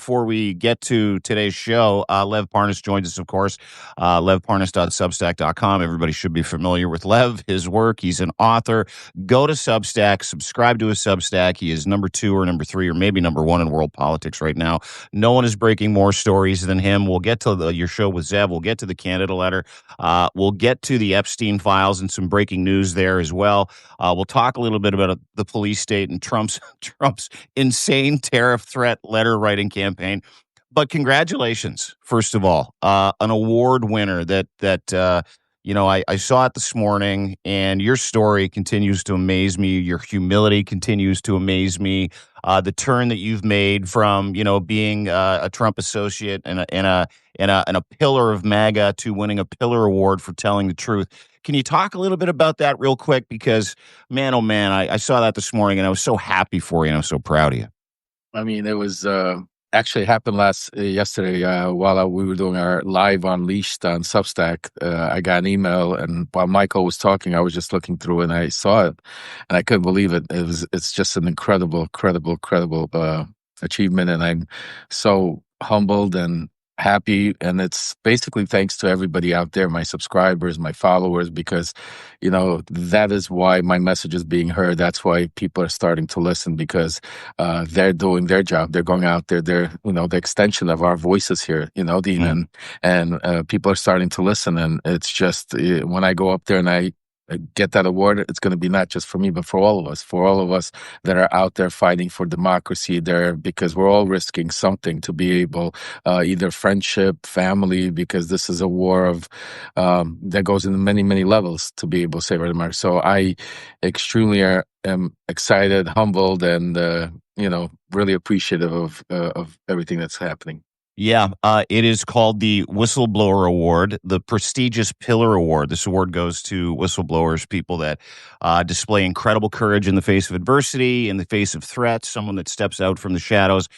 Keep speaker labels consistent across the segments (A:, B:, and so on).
A: before we get to today's show, Lev Parnas joins us, of course. LevParnas.substack.com. Everybody should be familiar with Lev, his work. He's an author. Go to Substack, subscribe to his Substack. He is number 2 or number 3 or maybe number 1 in world politics right now. No one is breaking more stories than him. We'll get to your show with Zev. We'll get to the Canada letter. We'll get to the Epstein files and some breaking news there as well. We'll talk a little bit about the police state and Trump's insane tariff threat letter writing campaign. But congratulations, first of all, an award winner I saw it this morning, and your story continues to amaze me. Your humility continues to amaze me. The turn that you've made from being a Trump associate and a pillar of MAGA to winning a Pillar Award for telling the truth. Can you talk a little bit about that real quick? Because man, oh man, I saw that this morning, and I was so happy for you, and I was so proud of you.
B: I mean, it was actually happened yesterday while we were doing our live Unleashed on Substack. I got an email, and while Michael was talking, I was just looking through, and I saw it, and I couldn't believe it. It's just an incredible achievement, and I'm so humbled and happy, and it's basically thanks to everybody out there, my subscribers, my followers, because that is why my message is being heard. That's why people are starting to listen, because they're doing their job. They're going out there. They're the extension of our voices here, Dean, and people are starting to listen. And it's just when I go up there and I get that award, it's going to be not just for me, but for all of us that are out there fighting for democracy there, because we're all risking something to be able, either friendship, family, because this is a war of that goes into many, many levels to be able to save our democracy. So I extremely am excited, humbled, and really appreciative of everything that's happening.
A: Yeah, it is called the Whistleblower Award, the prestigious Pillar Award. This award goes to whistleblowers, people that display incredible courage in the face of adversity, in the face of threats, someone that steps out from the shadows,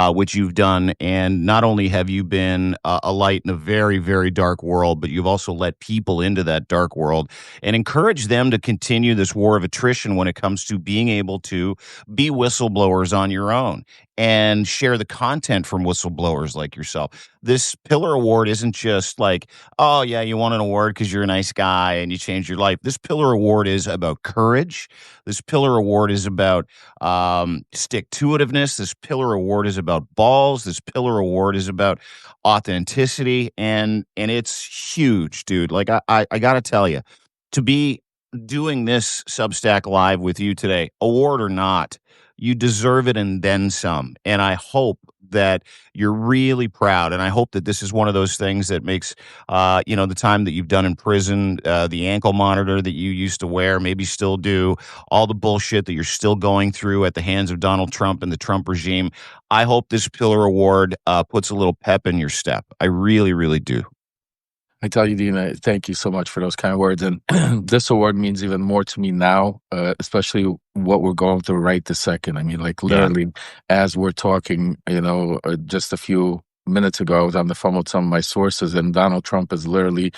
A: which you've done. And not only have you been a light in a very, very dark world, but you've also let people into that dark world and encourage them to continue this war of attrition when it comes to being able to be whistleblowers on your own and share the content from whistleblowers like yourself. This Pillar Award isn't just like, oh, yeah, you won an award because you're a nice guy and you changed your life. This Pillar Award is about courage. This Pillar Award is about stick-to-itiveness. This Pillar Award is about balls. This Pillar Award is about authenticity, and it's huge, dude. Like, I got to tell you, to be doing this Substack Live with you today, award or not, you deserve it and then some. And I hope that you're really proud. And I hope that this is one of those things that makes, the time that you've done in prison, the ankle monitor that you used to wear, maybe still do, all the bullshit that you're still going through at the hands of Donald Trump and the Trump regime. I hope this Pillar Award puts a little pep in your step. I really, really do.
B: I tell you, Dina, thank you so much for those kind words. And this award means even more to me now, especially what we're going through right this second. I mean, like literally, as we're talking, just a few minutes ago, I was on the phone with some of my sources, and Donald Trump is literally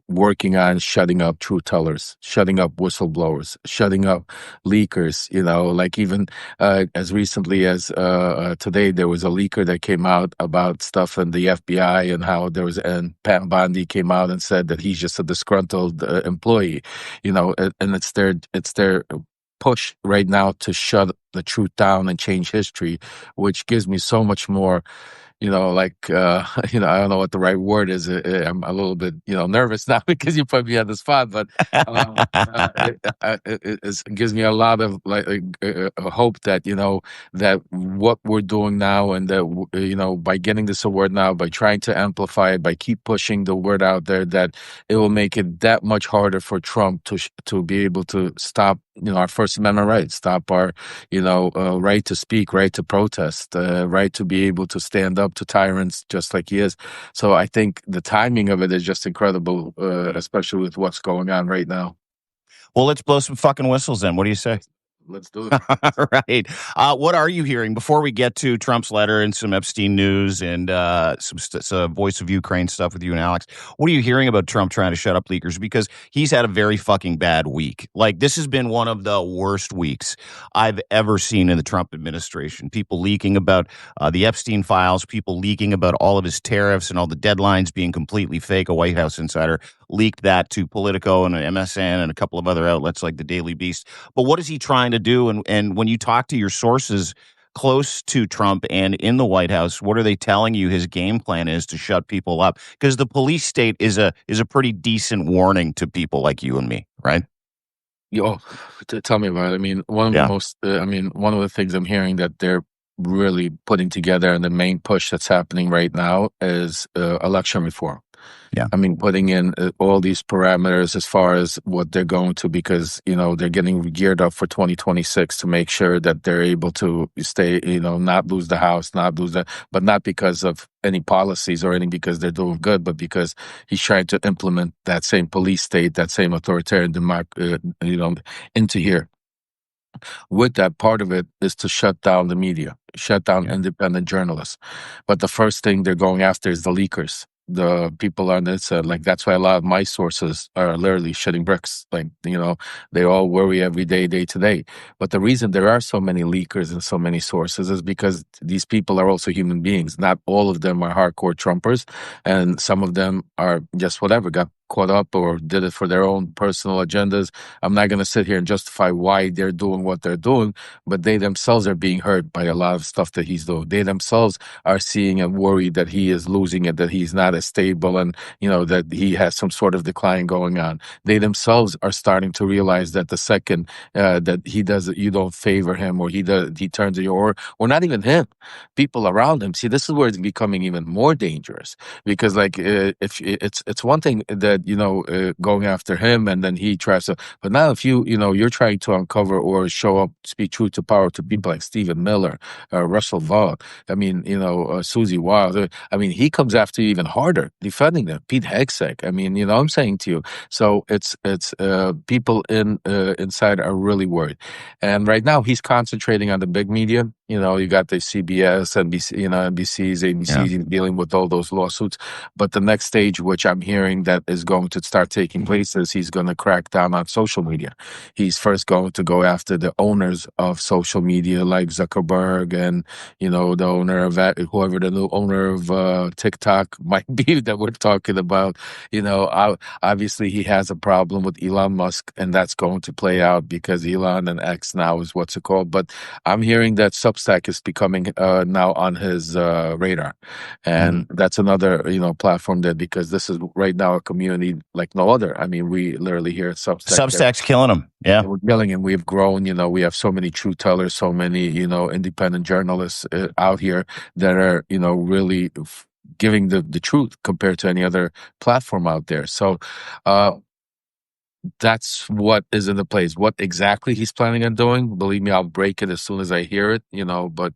B: working on shutting up truth tellers, shutting up whistleblowers, shutting up leakers. Like even as recently as today, there was a leaker that came out about stuff in the FBI and how and Pam Bondi came out and said that he's just a disgruntled employee, and it's their push right now to shut the truth down and change history, which gives me so much more. I don't know what the right word is. I'm a little bit, nervous now because you put me on the spot, but it gives me a lot of hope that, that what we're doing now and that, by getting this award now, by trying to amplify it, by keep pushing the word out there, that it will make it that much harder for Trump to be able to stop, our First Amendment rights, stop our, right to speak, right to protest, right to be able to stand up to tyrants just like he is. So I think the timing of it is just incredible, especially with what's going on right now.
A: Well, let's blow some fucking whistles then. What do you say?
B: Let's do it.
A: Right. What are you hearing before we get to Trump's letter and some Epstein news and some Voice of Ukraine stuff with you and Alex? What are you hearing about Trump trying to shut up leakers? Because he's had a very fucking bad week. Like, this has been one of the worst weeks I've ever seen in the Trump administration. People leaking about the Epstein files, people leaking about all of his tariffs and all the deadlines being completely fake. A White House insider leaked that to Politico and MSN and a couple of other outlets like the Daily Beast. But what is he trying to do? And when you talk to your sources close to Trump and in the White House, what are they telling you his game plan is to shut people up? Because the police state is a pretty decent warning to people like you and me, right?
B: Yo, tell me about it. I mean, one of the
A: Yeah,
B: most, one of the things I'm hearing that they're really putting together and the main push that's happening right now is election reform.
A: yeah,
B: I mean, putting in all these parameters as far as what they're going to, because, they're getting geared up for 2026 to make sure that they're able to stay, not lose the House, not lose that, but not because of any policies or anything because they're doing good, but because he's trying to implement that same police state, that same authoritarian into here. With that, part of it is to shut down the media, shut down
A: yeah,
B: independent journalists. But the first thing they're going after is the leakers. The people on this, like that's why a lot of my sources are literally shitting bricks. Like, they all worry every day, day to day. But the reason there are so many leakers and so many sources is because these people are also human beings. Not all of them are hardcore Trumpers, and some of them are just whatever, got caught up or did it for their own personal agendas. I'm not going to sit here and justify why they're doing what they're doing, but they themselves are being hurt by a lot of stuff that he's doing. They themselves are seeing and worried that he is losing it, that he's not as stable and, that he has some sort of decline going on. They themselves are starting to realize that the second that he does it, you don't favor him or he turns to you or not even him, people around him. See, this is where it's becoming even more dangerous because like if it's one thing that going after him and then he tries to, but now if you're trying to uncover or show up, speak truth to power to people like Stephen Miller, Russell Vaught, I mean, Susie Wild, I mean, he comes after you even harder defending them. Pete Hegseth, I mean, I'm saying to you, so it's people inside are really worried, and right now he's concentrating on the big media. You got the CBS, NBC, NBC's,
A: yeah.
B: ABC's dealing with all those lawsuits. But the next stage, which I'm hearing that is going to start taking place, is he's going to crack down on social media. He's first going to go after the owners of social media, like Zuckerberg and the owner of that, whoever the new owner of TikTok might be that we're talking about. Obviously he has a problem with Elon Musk, and that's going to play out because Elon and X now is what's it called. But I'm hearing that Substack is becoming now on his radar,
A: Mhm.
B: and that's another platform that because this is right now a community like no other. I mean, we literally here at Substack.
A: Substack's killing him. Yeah.
B: We're killing and we've grown, we have so many truth tellers, so many, independent journalists out here that are, really giving the truth compared to any other platform out there. So, that's what is in the place. What exactly he's planning on doing, believe me, I'll break it as soon as I hear it, but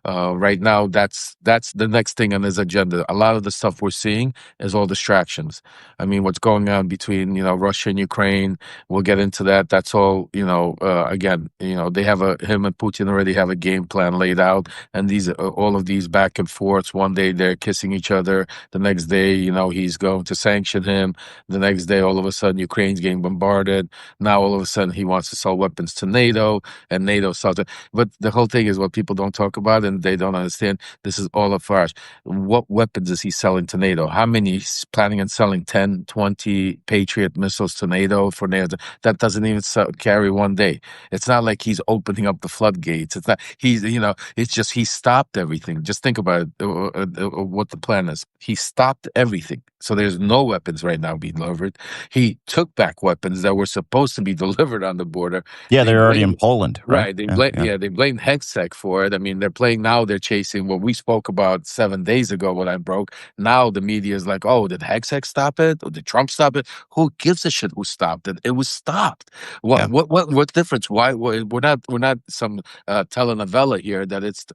B: right now that's the next thing on his agenda. A lot of the stuff we're seeing is all distractions. I mean, what's going on between, Russia and Ukraine, we'll get into that. That's all, again, they have him and Putin already have a game plan laid out, and these all of these back and forths. One day they're kissing each other, the next day, he's going to sanction him, the next day, all of a sudden, Ukraine's getting bombarded. Now, all of a sudden, he wants to sell weapons to NATO, and NATO sells it. But the whole thing is what people don't talk about, and they don't understand. This is all a farce. What weapons is he selling to NATO? How many? He's planning on selling 10, 20 Patriot missiles to NATO for NATO. That doesn't even carry one day. It's not like he's opening up the floodgates. It's not. It's just he stopped everything. Just think about it, what the plan is. He stopped everything. So there's no weapons right now being delivered. He took back weapons that were supposed to be delivered on the border.
A: Yeah,
B: They
A: they're already
B: blamed
A: in Poland, right?
B: Right. They
A: Yeah,
B: blame
A: yeah,
B: they blame Hextech for it. I mean, they're chasing what we spoke about 7 days ago when I broke. Now the media is like, oh, did Hextech stop it? Or did Trump stop it? Who gives a shit who stopped it? It was stopped.
A: yeah.
B: What difference? We're not some telenovela here that it's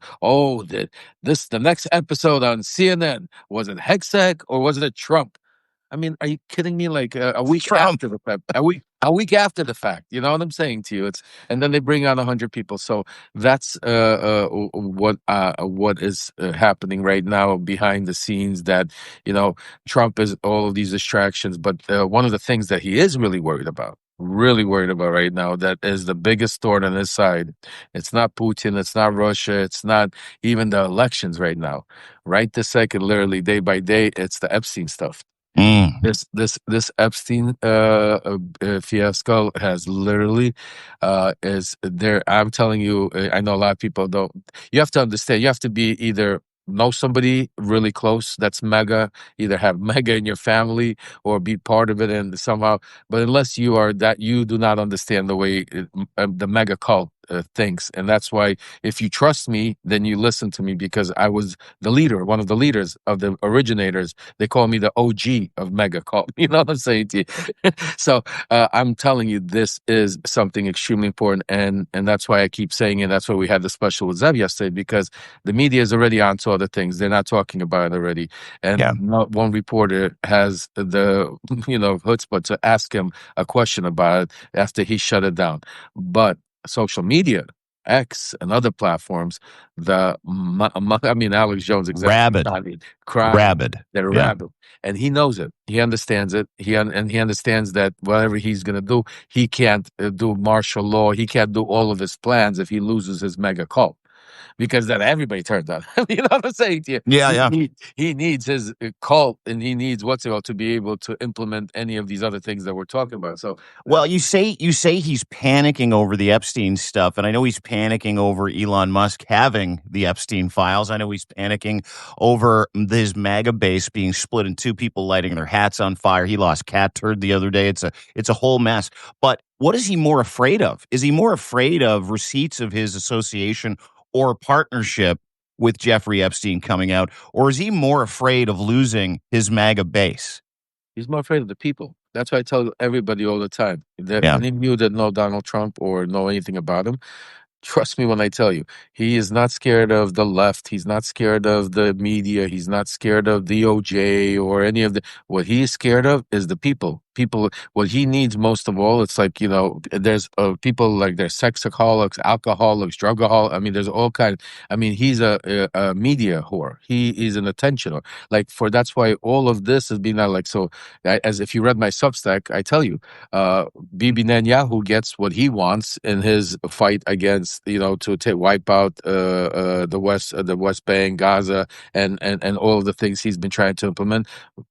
B: the next episode on CNN, was it Hextech or was it Trump? I mean, are you kidding me? Like a week
A: Trump.
B: after the fact, a week after the fact. You know what I'm saying to you? It's and then they bring on 100 people. So that's what is happening right now behind the scenes. That you know, Trump is all of these distractions, but one of the things that he is really worried about right now, that is the biggest thorn on his side. It's not Putin, it's not Russia, it's not even the elections right now. Right this second, literally day by day, it's the Epstein stuff.
A: Mm,
B: This Epstein fiasco has literally is there. I'm telling you, I know a lot of people don't. You have to understand. You have to be either know somebody really close that's mega, either have mega in your family or be part of it and somehow. But unless you are that, you do not understand the way the mega cult thinks, and that's why if you trust me, then you listen to me because I was the leader, one of the leaders of the originators. They call me the OG of mega cult. You know what I'm saying to you? So I'm telling you, this is something extremely important, and that's why I keep saying it. That's why we had the special with Zev yesterday, because the media is already on to other things. They're not talking about it already, and
A: yeah.
B: not one reporter has the chutzpah to ask him a question about it after he shut it down. But social media, X and other platforms, I mean, Alex Jones, exactly,
A: Rabid.
B: crying.
A: Rabid.
B: They're
A: Yeah.
B: rabid, and he knows it. He understands it. And he understands that whatever he's gonna do, he can't do martial law. He can't do all of his plans if he loses his mega cult, because then everybody turns on. You know what I'm saying to you?
A: Yeah. Yeah.
B: He needs his cult, and he needs what's it called to be able to implement any of these other things that we're talking about. So,
A: Well, you say he's panicking over the Epstein stuff, and I know he's panicking over Elon Musk having the Epstein files. I know he's panicking over his MAGA base being split in two, people lighting their hats on fire. He lost cat turd the other day. It's a whole mess. But what is he more afraid of? Is he more afraid of receipts of his association or partnership with Jeffrey Epstein coming out, or is he more afraid of losing his MAGA base?
B: he's more afraid of the people. That's why I tell everybody all the time that
A: Yeah.
B: any of you that know Donald Trump or know anything about him, trust me when I tell you, he is not scared of the left. He's not scared of the media. He's not scared of DOJ or any of the. What he is scared of is the people. People, what he needs most of all, it's like, there's people like there's sexaholics, alcoholics, drugaholics. I mean, there's all kinds. I mean, he's a media whore. He is an attention whore. Like, that's why all of this has been like, so, as if you read my Substack, I tell you, Bibi Netanyahu gets what he wants in his fight against, to wipe out the West Bank, Gaza, and all of the things he's been trying to implement.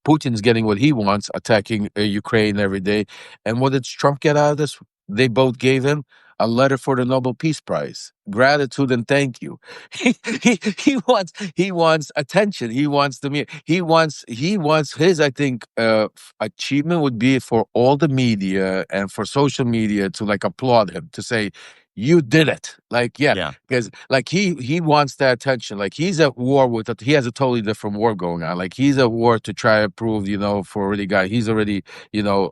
B: Putin's getting what he wants, attacking Ukraine every day. And what did Trump get out of this? They both gave him a letter for the Nobel Peace Prize, gratitude and thank you. He wants attention. He wants he wants his, I think, achievement would be for all the media and for social media to like applaud him, to say, you did it. Like, yeah,
A: Yeah.
B: because like he wants that attention. Like he's at war with it. He has a totally different war going on. Like he's at war to try to prove, for already guy. He's already,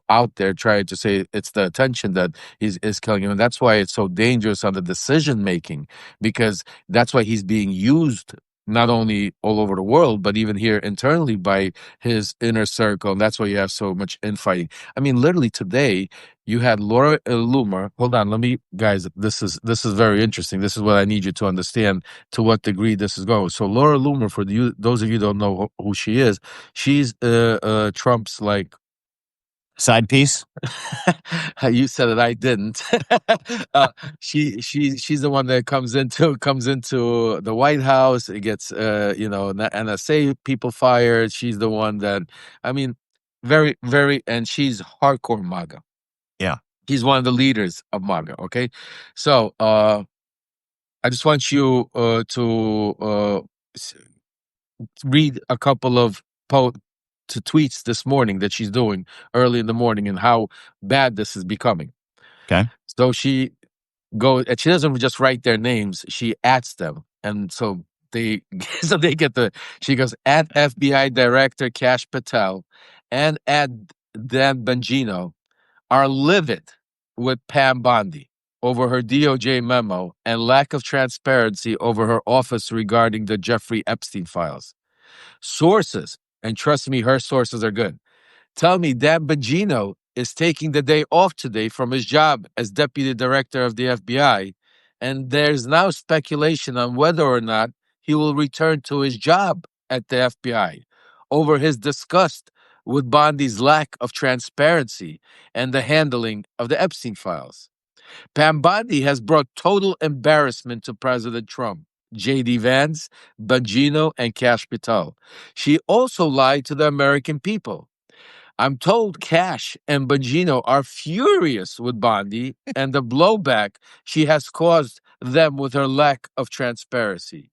B: out there trying to say it's the attention that is killing him. And that's why it's so dangerous on the decision making, because that's why he's being used not only all over the world, but even here internally by his inner circle. And that's why you have so much infighting. I mean, literally today, you had Laura Loomer. Hold on, let me, guys. This is very interesting. This is what I need you to understand to what degree this is going. So Laura Loomer, for those of you who don't know who she is, she's Trump's like.
A: Side piece.
B: You said it, I didn't. uh, she's the one that comes into the White House. It gets NSA people fired. She's the one that, I mean, very very, and she's hardcore MAGA.
A: Yeah.
B: He's one of the leaders of MAGA. Okay, so I just want you to s- read a couple of to tweets this morning that she's doing early in the morning, and how bad this is becoming.
A: Okay.
B: So and she doesn't just write their names; she adds them, and so they so they get she goes at FBI Director Kash Patel and at Dan Bongino are livid with Pam Bondi over her DOJ memo and lack of transparency over her office regarding the Jeffrey Epstein files. Sources, and trust me, her sources are good. Tell me Dan Bongino is taking the day off today from his job as deputy director of the FBI, and there's now speculation on whether or not he will return to his job at the FBI over his disgust with Bondi's lack of transparency and the handling of the Epstein files. Pam Bondi has brought total embarrassment to President Trump, J.D. Vance, Bongino, and Cash Patel. She also lied to the American people. I'm told Cash and Bongino are furious with Bondi and the blowback she has caused them with her lack of transparency.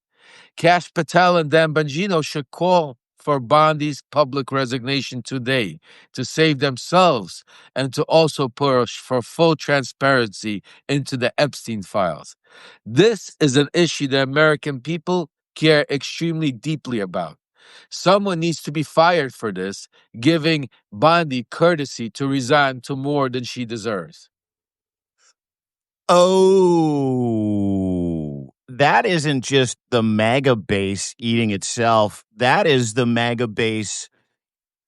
B: Cash Patel and Dan Bongino should call for Bondi's public resignation today to save themselves and to also push for full transparency into the Epstein files. This is an issue the American people care extremely deeply about. Someone needs to be fired for this, giving Bondi courtesy to resign to more than she deserves.
A: Oh, that isn't just the MAGA base eating itself. That is the MAGA base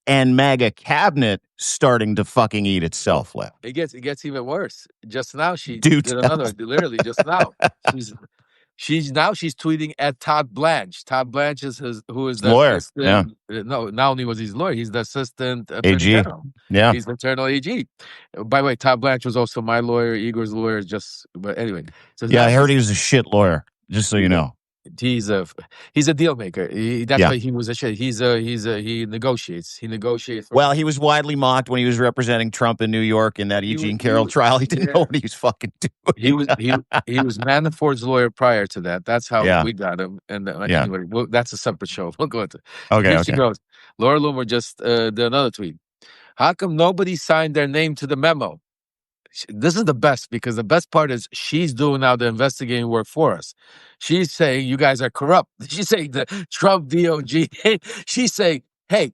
A: and MAGA cabinet starting to fucking eat itself, Lev.
B: It gets even worse. Just now she
A: Do
B: did
A: tell.
B: another. Literally just now, she's tweeting at Todd Blanche. Todd Blanche is who is the
A: Lawyer, yeah.
B: assistant. No, not only was his lawyer, he's the assistant attorney
A: AG,
B: general.
A: yeah.
B: He's the internal AG. By the way, Todd Blanche was also my lawyer, Igor's lawyer. But anyway, so
A: Yeah, I heard he was a shit lawyer. Just so you know.
B: He's a deal maker. That's why he was a shit. He negotiates. He negotiates.
A: Well, he was widely mocked when he was representing Trump in New York in that Eugene Carroll trial. He didn't know what he was fucking doing.
B: He was Manafort's lawyer prior to that. That's how we got him. And anyway, that's a separate show. We'll go into. Here she goes. Laura Loomer just did another tweet. How come nobody signed their name to the memo? This is the best, because the best part is she's doing now the investigating work for us. She's saying you guys are corrupt. She's saying the Trump DOJ. She's saying, hey,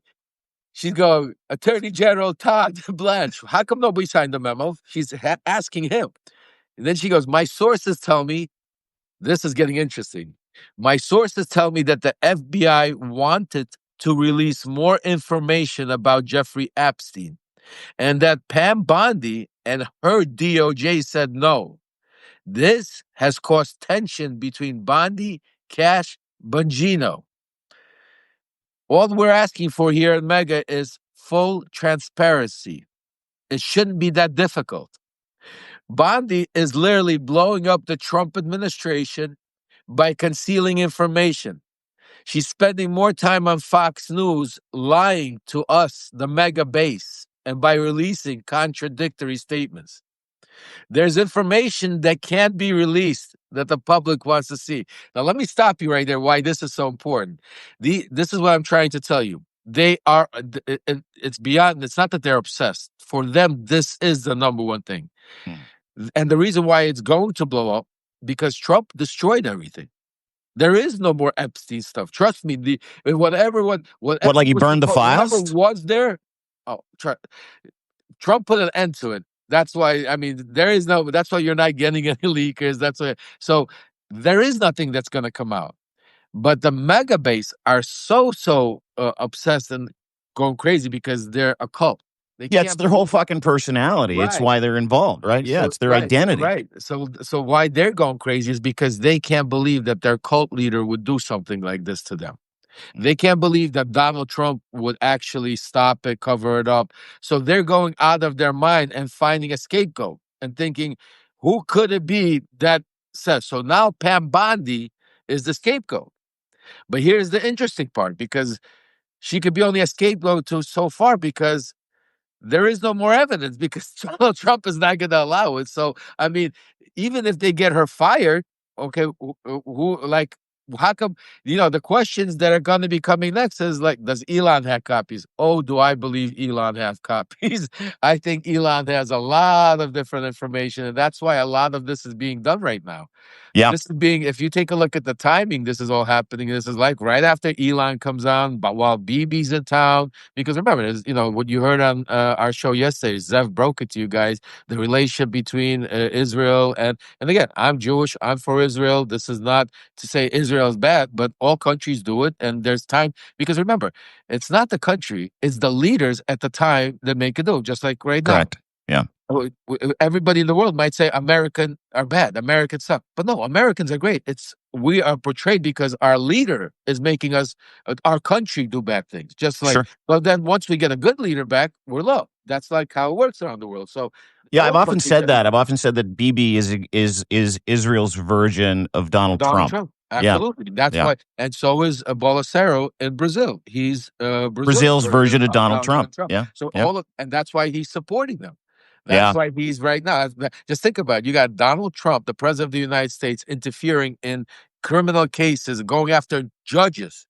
B: she's going, Attorney General Todd Blanche, how come nobody signed the memo? She's asking him. And then she goes, my sources tell me, this is getting interesting. My sources tell me that the FBI wanted to release more information about Jeffrey Epstein, and that Pam Bondi and her DOJ said no. This has caused tension between Bondi, Cash, Bongino. All we're asking for here at Mega is full transparency. It shouldn't be that difficult. Bondi is literally blowing up the Trump administration by concealing information. She's spending more time on Fox News lying to us, the Mega base, and by releasing contradictory statements. There's information that can't be released that the public wants to see. Now, let me stop you right there, why this is so important. This is what I'm trying to tell you. They are, it's beyond, it's not that they're obsessed. For them, this is the number one thing. And the reason why it's going to blow up, because Trump destroyed everything. There is no more Epstein stuff. Trust me. Whatever,
A: like he burned the files?
B: Whatever was there, Trump put an end to it. That's why, that's why you're not getting any leakers. That's why. So there is nothing that's going to come out. But the mega base are so obsessed and going crazy because they're a cult.
A: It's their whole fucking personality. Right. It's why they're involved, right? Yeah, it's their identity.
B: Right. So why they're going crazy is because they can't believe that their cult leader would do something like this to them. They can't believe that Donald Trump would actually stop it, cover it up. So they're going out of their mind and finding a scapegoat and thinking, who could it be that says? So now Pam Bondi is the scapegoat. But here's the interesting part, because she could be only a scapegoat to so far, because there is no more evidence, because Donald Trump is not going to allow it. So, even if they get her fired, okay, how come, the questions that are going to be coming next is like, does Elon have copies? Oh, do I believe Elon has copies? I think Elon has a lot of different information, and that's why a lot of this is being done right now.
A: Yeah.
B: This is being, if you take a look at the timing, this is all happening. This is like right after Elon comes on, but while BB's in town. Because remember, what you heard on our show yesterday, Zev broke it to you guys, the relationship between Israel and again, I'm Jewish, I'm for Israel. This is not to say Israel is bad, but all countries do it. And there's time, because remember, it's not the country, it's the leaders at the time that make it do, just like right now.
A: Correct. Yeah.
B: Everybody in the world might say American are bad, Americans suck, but no, Americans are great. It's we are portrayed because our leader is making us, our country, do bad things. Just like,
A: Sure.
B: but then once we get a good leader back, we're low. That's like how it works around the world. So
A: Yeah, I've
B: all
A: often
B: countries
A: said
B: have
A: that. I've often said that BB is Israel's version of Donald
B: Donald
A: Trump.
B: Trump.
A: Yeah.
B: Absolutely. That's
A: Yeah.
B: why. And so is Bolsonaro in Brazil. He's Brazil's
A: Brazil's
B: version
A: version of
B: of
A: Donald
B: Donald
A: Trump.
B: Trump.
A: Yeah.
B: So
A: Yeah.
B: and that's why he's supporting them. That's
A: Yeah.
B: why he's right now. Just think about it. You got Donald Trump, the president of the United States, interfering in criminal cases, going after judges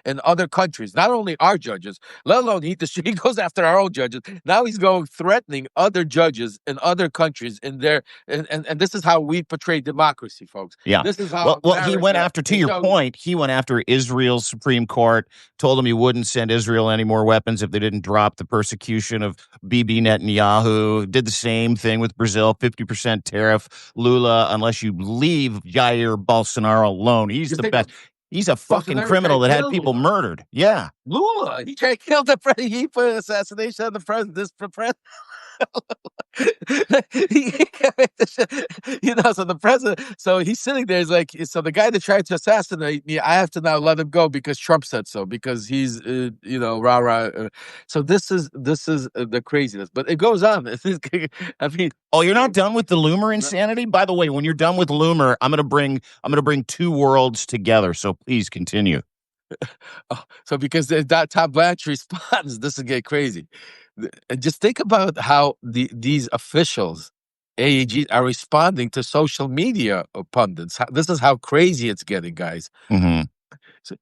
B: in other countries. Not only our judges, let alone he goes after our own judges. Now he's going threatening other judges in other countries in their and this is how we portray democracy, folks.
A: Yeah.
B: This is how
A: Well, he went
B: America
A: after, to
B: is
A: your
B: shown.
A: point, he went after Israel's Supreme Court, told him he wouldn't send Israel any more weapons if they didn't drop the persecution of Bibi Netanyahu. Did the same thing with Brazil, 50% tariff. Lula, unless you leave Jair Bolsonaro alone, he's
B: Just
A: the
B: think
A: best.
B: of
A: He's a fucking
B: Bolsonaro
A: criminal
B: tried to
A: that had
B: kill
A: people
B: Lula.
A: murdered. Yeah.
B: Lula, he tried to kill the president. He put an assassination on the president. This president. So the president, so he's sitting there, he's like, so the guy that tried to assassinate me, I have to now let him go because Trump said so, because he's, rah rah. So this is the craziness, but it goes on. I mean,
A: Oh, you're not done with the Loomer insanity? By the way, when you're done with Loomer, I'm gonna bring two worlds together. So please continue.
B: so because that Tom Blanche responds, this will get crazy. And just think about how these officials, AEG, are responding to social media pundits. This is how crazy it's getting, guys.
A: Mm-hmm.
B: So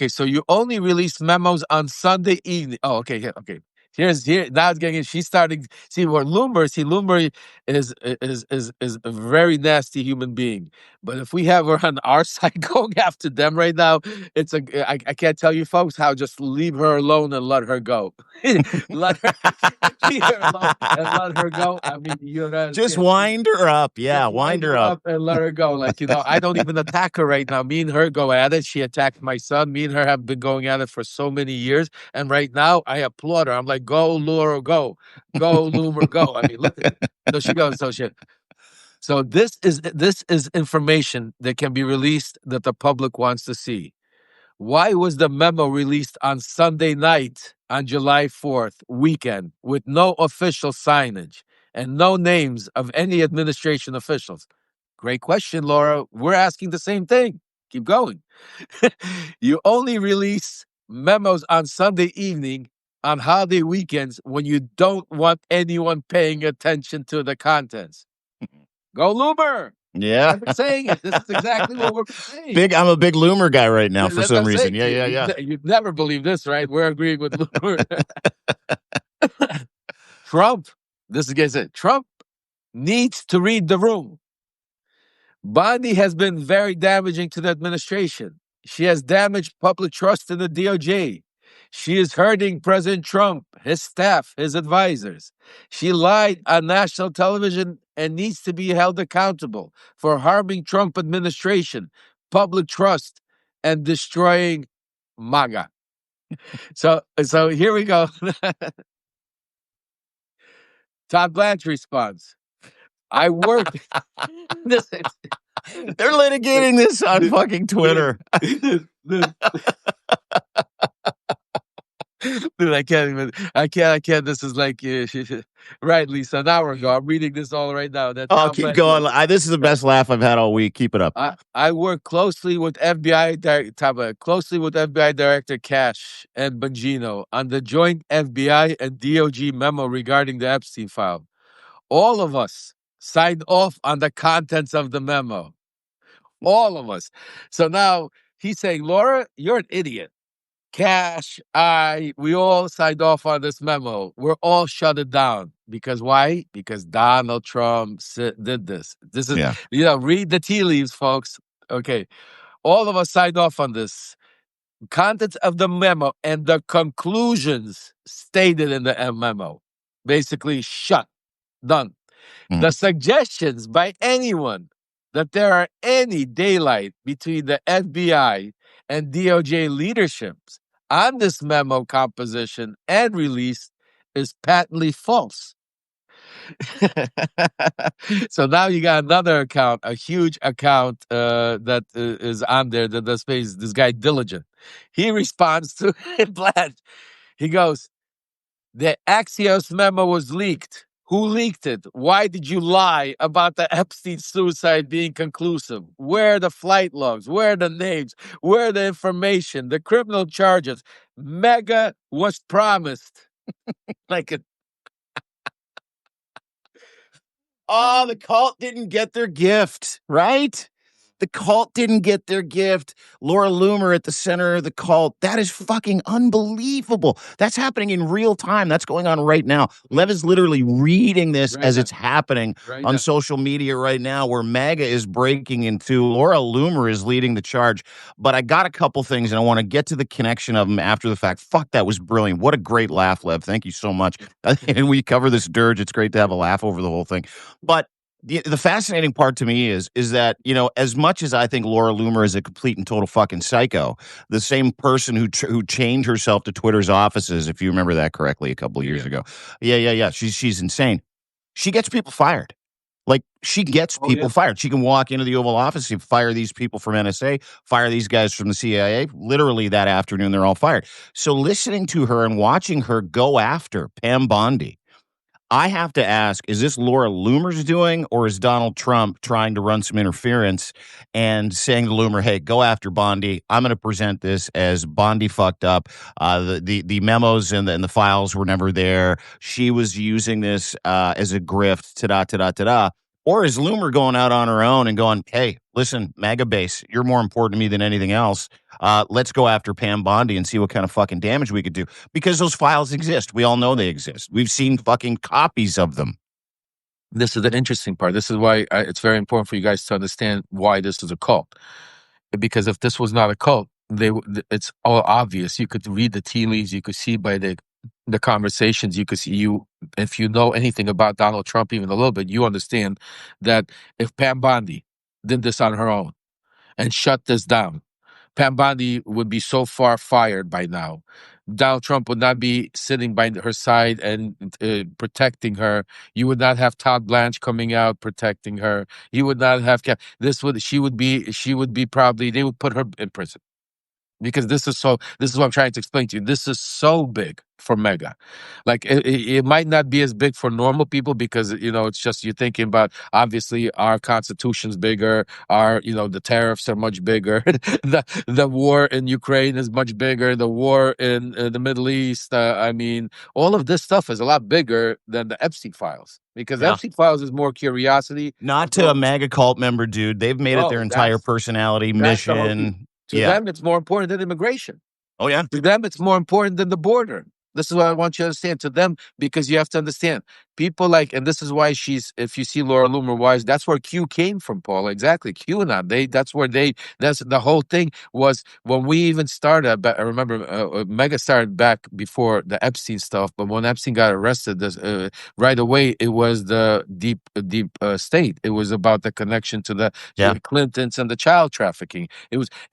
B: so you only release memos on Sunday evening. Oh, okay, yeah, okay. Here now it's getting. She's starting. See what Loomer. See, Loomer is a very nasty human being. But if we have her on our side going after them right now, I can't tell you folks how. Just leave her alone and let her go. Let her leave her alone and let her go. I mean, you don't
A: Just
B: understand.
A: wind her up. Yeah,
B: Just
A: wind
B: wind
A: her
B: her
A: up.
B: up and let her go. Like, I don't even attack her right now. Me and her go at it. She attacked my son. Me and her have been going at it for so many years. And right now, I applaud her. I'm like, go, Laura, go. Go, Loomer, go. I mean, look at it. So she goes, so this is information that can be released that the public wants to see. Why was the memo released on Sunday night on July 4th, weekend, with no official signage and no names of any administration officials? Great question, Laura. We're asking the same thing. Keep going. You only release memos on Sunday evening on holiday weekends when you don't want anyone paying attention to the contents. Go Loomer!
A: Yeah.
B: I've been saying it. This is exactly what we're saying.
A: I'm a big Loomer guy right now for
B: That's what
A: some
B: I'm
A: reason.
B: saying
A: Yeah,
B: to you.
A: yeah, yeah.
B: You'd never believe this, right? We're agreeing with Loomer. Trump, this is gonna say, Trump needs to read the room. Bondi has been very damaging to the administration. She has damaged public trust in the DOJ. She is hurting President Trump, his staff, his advisors. She lied on national television and needs to be held accountable for harming Trump administration, public trust, and destroying MAGA. So here we go. Todd Blanche responds, I worked. this,
A: They're litigating this on fucking Twitter.
B: Dude, I can't even. I can't. This is like, right, Lisa. An hour ago, I'm reading this all right now. That
A: Oh,
B: Tom
A: keep
B: Blanche.
A: going. This is the best laugh I've had all week. Keep it up.
B: I work closely with closely with FBI Director Cash and Bongino on the joint FBI and DOJ memo regarding the Epstein file. All of us signed off on the contents of the memo. All of us. So now he's saying, Laura, you're an idiot. Cash, we all signed off on this memo. We're all shut it down. Because why? Because Donald Trump did this. This is,
A: Yeah.
B: read the tea leaves, folks. Okay. All of us signed off on this. Contents of the memo and the conclusions stated in the memo. Basically, shut. Done.
A: Mhm.
B: The suggestions by anyone that there are any daylight between the FBI and DOJ leaderships on this memo composition and release is patently false. So now you got another account, a huge account that is on there that does space. This guy Diligent. He responds to Blanche. He goes, "The Axios memo was leaked. Who leaked it? Why did you lie about the Epstein suicide being conclusive? Where are the flight logs? Where are the names? Where are the information? The criminal charges? Mega was promised." Like a
A: Oh, the cult didn't get their gift, right? The cult didn't get their gift. Laura Loomer at the center of the cult. That is fucking unbelievable. That's happening in real time. That's going on right now. Lev is literally reading this
B: right
A: as
B: now,
A: it's happening
B: right
A: on
B: now.
A: social media right now, where MAGA is breaking into. Laura Loomer is leading the charge. But I got a couple things, and I want to get to the connection of them after the fact. Fuck, that was brilliant. What a great laugh, Lev. Thank you so much. And we cover this dirge. It's great to have a laugh over the whole thing. But the fascinating part to me is that, as much as I think Laura Loomer is a complete and total fucking psycho, the same person who chained herself to Twitter's offices, if you remember that correctly, a couple of years ago. Yeah. She's insane. She gets people fired. Like, she gets people fired. She can walk into the Oval Office and fire these people from NSA, fire these guys from the CIA. Literally that afternoon, they're all fired. So listening to her and watching her go after Pam Bondi, I have to ask, is this Laura Loomer's doing, or is Donald Trump trying to run some interference and saying to Loomer, hey, go after Bondi. I'm going to present this as Bondi fucked up. The memos and the files were never there. She was using this as a grift, ta-da, ta-da, ta-da. Or is Loomer going out on her own and going, hey, listen, MAGA base, you're more important to me than anything else. Let's go after Pam Bondi and see what kind of fucking damage we could do. Because those files exist. We all know they exist. We've seen fucking copies of them.
B: This is the interesting part. This is why it's very important for you guys to understand why this is a cult. Because if this was not a cult, it's all obvious. You could read the tea leaves. You could see by the conversations. You could see if you know anything about Donald Trump even a little bit, you understand that if Pam Bondi did this on her own and shut this down, Pam Bondi would be so far fired by now. Donald Trump would not be sitting by her side and protecting her. You would not have Todd Blanche coming out protecting her. You would not have she would be probably, they would put her in prison. Because this is what I'm trying to explain to you. This is so big for mega. Like it might not be as big for normal people because, it's just you're thinking about, obviously, our constitution's bigger, our, the tariffs are much bigger. The war in Ukraine is much bigger. The war in the Middle East. I mean, all of this stuff is a lot bigger than the Epstein files, because
A: Yeah.
B: Epstein files is more curiosity.
A: Not to a MAGA cult member, dude. They've made it their
B: Oh,
A: entire personality,
B: that's the whole thing.
A: mission.
B: To
A: Yeah.
B: them, it's more important than immigration.
A: Oh, yeah.
B: To them, it's more important than the border. This is what I want you to understand. To them, because you have to understand, people like, and this is why if you see Laura Loomer wise, that's where Q came from, Paul. Exactly. QAnon. That's the whole thing was when we even started. I remember Mega started back before the Epstein stuff, but when Epstein got arrested, right away, it was the deep state. It was about the connection to the Clintons and the child trafficking.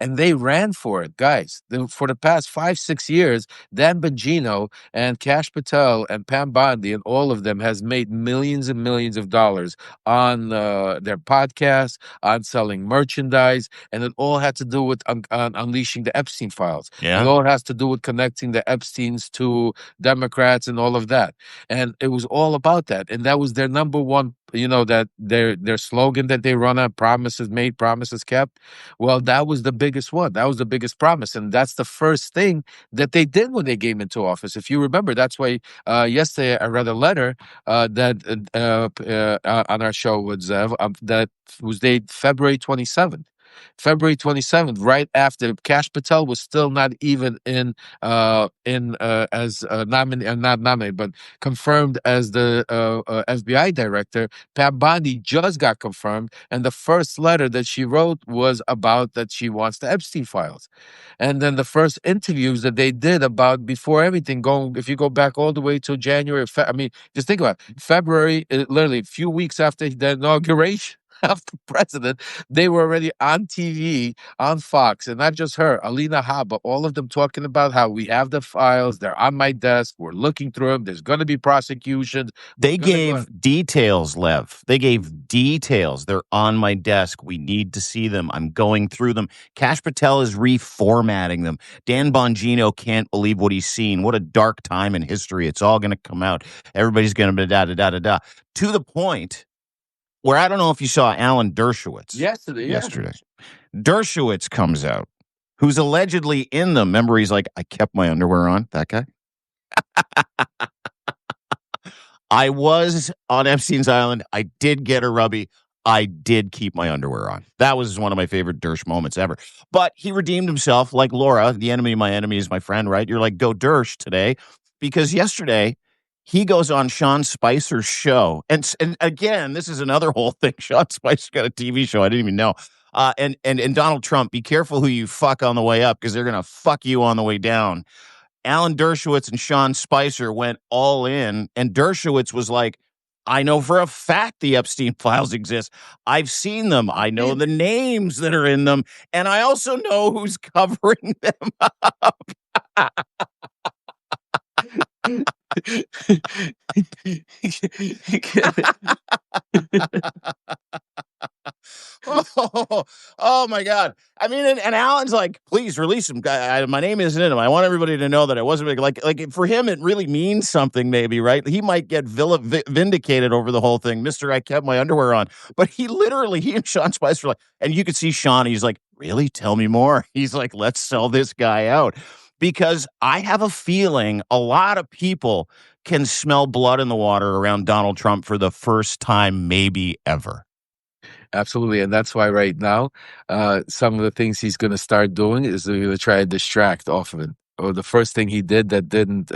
B: And they ran for it, guys. For the past 5-6 years, Dan Bongino and Cash Patel and Pam Bondi and all of them has made millions and millions of dollars on their podcasts, on selling merchandise, and it all had to do with unleashing the Epstein files.
A: Yeah.
B: It all has to do with connecting the Epsteins to Democrats and all of that. And it was all about that. And that was their number one, that their slogan that they run on: promises made, promises kept. Well, that was the biggest one. That was the biggest promise. And that's the first thing that they did when they came into office. If you remember, that's why yesterday I read a letter on our show with Zev that was dated February 27th. February 27th, right after Kash Patel was still not even as nominated, not nominated, but confirmed as the FBI director. Pat Bondi just got confirmed, and the first letter that she wrote was about that she wants the Epstein files. And then the first interviews that they did about before everything going, if you go back all the way to January, I mean, just think about it. February, literally a few weeks after the inauguration of the president, they were already on TV, on Fox, and not just her, Alina Habba, all of them talking about how we have the files, they're on my desk, we're looking through them, there's going to be prosecutions.
A: They gave details, Lev. They gave details. They're on my desk. We need to see them. I'm going through them. Kash Patel is reformatting them. Dan Bongino can't believe what he's seen. What a dark time in history. It's all going to come out. Everybody's going to be da-da-da-da-da. To the point where I don't know if you saw Alan Dershowitz yesterday. Dershowitz comes out, who's allegedly in them. Remember, he's like, I kept my underwear on, that guy. I was on Epstein's Island. I did get a rubby. I did keep my underwear on. That was one of my favorite Dersh moments ever. But he redeemed himself like Laura, the enemy of my enemy is my friend, right? You're like, go Dersh today. Because yesterday, he goes on Sean Spicer's show. And again, this is another whole thing. Sean Spicer got a TV show. I didn't even know. And Donald Trump, be careful who you fuck on the way up because they're going to fuck you on the way down. Alan Dershowitz and Sean Spicer went all in, and Dershowitz was like, I know for a fact the Epstein files exist. I've seen them. I know the names that are in them, and I also know who's covering them up. Oh my God. I mean, and Alan's like, please release him. My name isn't in him. I want everybody to know that I wasn't like for him, it really means something, maybe, right? He might get vindicated over the whole thing. Mr. I kept my underwear on. But he and Sean Spicer were like, and you could see Sean, he's like, really? Tell me more. He's like, let's sell this guy out. Because I have a feeling a lot of people can smell blood in the water around Donald Trump for the first time, maybe ever.
B: Absolutely, and that's why right now, some of the things he's going to start doing is going to try to distract off of it. Or the first thing he did that didn't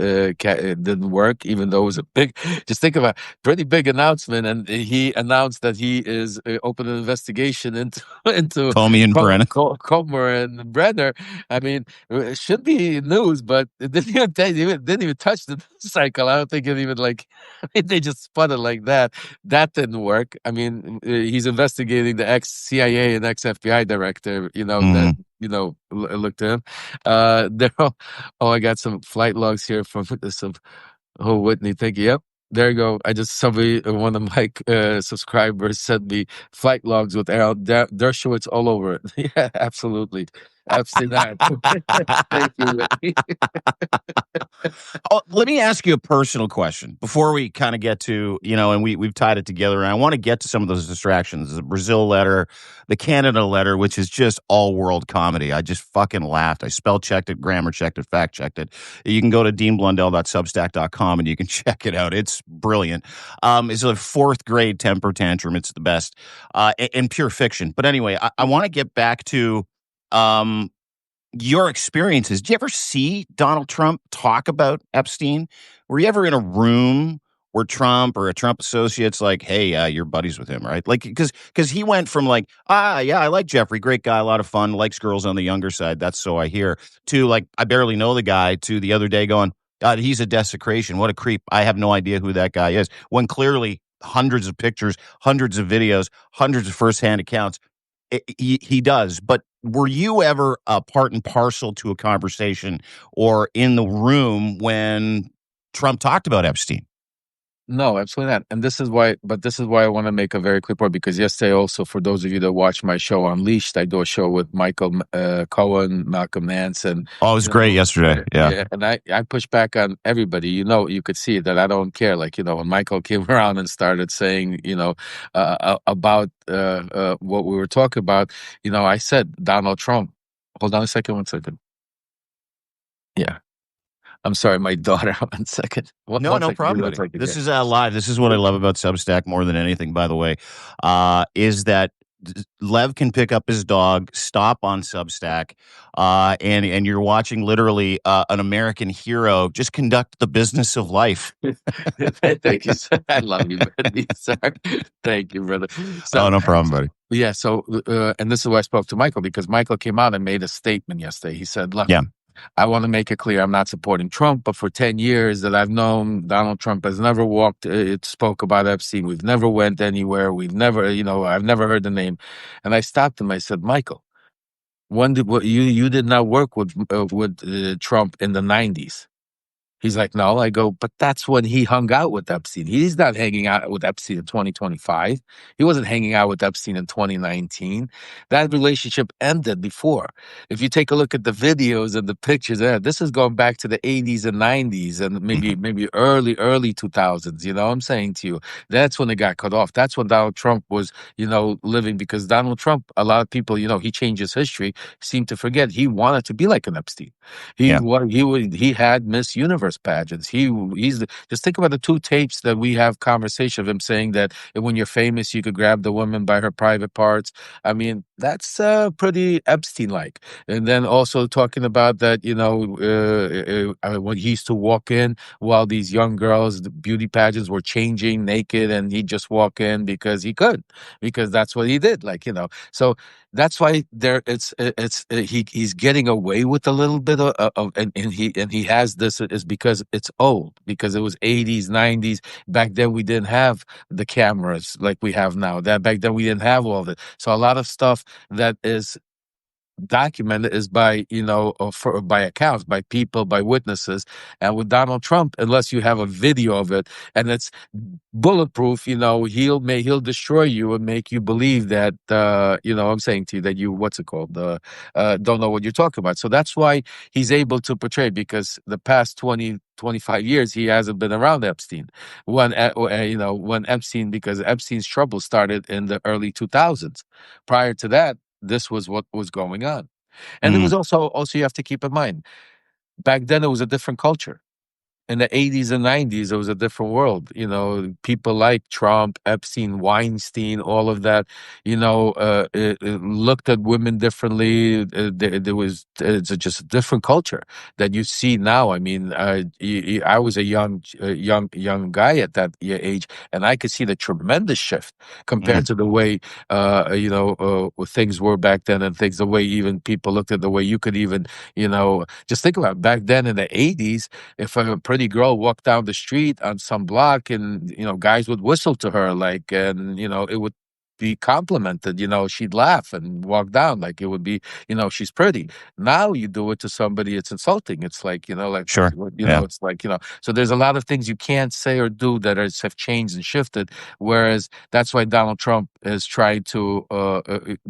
B: work, even though it was a big, just think about pretty big announcement, and he announced that he is opening an investigation into
A: Comey and Brennan.
B: Comer and Brenner. I mean, it should be news, but it didn't even touch the news cycle. I don't think it even like I mean, they just spun it like that. That didn't work. I mean, he's investigating the ex-CIA and ex-FBI director. That looked at him. They're all, I got some flight logs here from some. Oh, Whitney, thank you. Yep. There you go. One of my subscribers sent me flight logs with Errol Dershowitz all over it. Yeah, absolutely. Absolutely not. Thank you, Whitney.
A: Let me ask you a personal question before we kind of get to, and we've tied it together. And I want to get to some of those distractions, the Brazil letter, the Canada letter, which is just all world comedy. I just fucking laughed. I spell checked it, grammar checked it, fact checked it. You can go to deanblundell.substack.com and you can check it out. It's brilliant. It's a fourth grade temper tantrum. It's the best in pure fiction. But anyway, I want to get back to your experiences. Did you ever see Donald Trump talk about Epstein? Were you ever in a room where Trump or a Trump associate's like, hey, you're buddies with him, right? Like, because he went from like, yeah, I like Jeffrey, great guy, a lot of fun, likes girls on the younger side, that's so I hear, to like, I barely know the guy, to the other day going, God, he's a desecration. What a creep. I have no idea who that guy is. When clearly hundreds of pictures, hundreds of videos, hundreds of firsthand accounts, he does. But were you ever a part and parcel to a conversation or in the room when Trump talked about Epstein?
B: No, absolutely not. And this is why I want to make a very clear point, because yesterday also, for those of you that watch my show Unleashed, I do a show with Michael Cohen, Malcolm Nance, and
A: it was great yesterday. Yeah.
B: And I push back on everybody. You could see that I don't care. Like, when Michael came around and started saying, about what we were talking about, I said Donald Trump. Hold on a second, 1 second. Yeah. I'm sorry, my daughter. 1 second.
A: No problem. This is live. This is what I love about Substack more than anything, by the way, is that Lev can pick up his dog, stop on Substack, and you're watching literally an American hero just conduct the business of life.
B: Thank you, sir. I love you, buddy, sir. Thank you, brother.
A: Oh,
B: So,
A: no problem, buddy.
B: yeah, so, and this is why I spoke to Michael, because Michael came out and made a statement yesterday. He said, look,
A: Yeah.
B: I want to make it clear I'm not supporting Trump, but for 10 years that I've known, Donald Trump has never walked, it spoke about Epstein. We've never went anywhere. We've never, I've never heard the name. And I stopped him. I said, Michael, you did not work with Trump in the 90s. He's like, no. I go, but that's when he hung out with Epstein. He's not hanging out with Epstein in 2025. He wasn't hanging out with Epstein in 2019. That relationship ended before. If you take a look at the videos and the pictures, this is going back to the 80s and 90s and
A: Mhm.
B: maybe early 2000s. You know what I'm saying to you? That's when it got cut off. That's when Donald Trump was, living, because Donald Trump, a lot of people, he changed his history, seem to forget he wanted to be like an Epstein.
A: Yeah.
B: He had Miss Universe pageants. Just think about the two tapes that we have conversation of him saying that when you're famous, you could grab the woman by her private parts. I mean, that's pretty Epstein-like. And then also talking about that, when he used to walk in while these young girls, the beauty pageants were changing naked, and he'd just walk in because he could, because that's what he did. So that's why he's getting away with a little bit and he has this is because it's old, because it was 80s 90s. Back then we didn't have the cameras like we have now. That back then we didn't have all of it, so a lot of stuff that is documented is by by accounts, by people, by witnesses. And with Donald Trump, unless you have a video of it and it's bulletproof, he'll destroy you and make you believe that I'm saying to you that you what's it called don't know what you're talking about. So that's why he's able to portray, because the past 20-25 years he hasn't been around Epstein. When Epstein, because Epstein's trouble started in the early 2000s. Prior to that, this was what was going on. And it
A: Mhm.
B: was also you have to keep in mind, back then it was a different culture. In the 80s and 90s, it was a different world. People like Trump, Epstein, Weinstein, all of that, it looked at women differently. It's just a different culture that you see now. I mean, I was a young guy at that age, and I could see the tremendous shift
A: Mhm.
B: compared to the way, things were back then, and the way even people looked at the way you could even, just think about it. Back then in the 80s, if a pretty girl walked down the street on some block, and guys would whistle to her, and it would be complimented, she'd laugh and walk down like it would be, she's pretty. Now you do it to somebody, it's insulting. It's like,
A: Sure. Yeah.
B: it's like, so there's a lot of things you can't say or do that have changed and shifted. Whereas that's why Donald Trump is trying to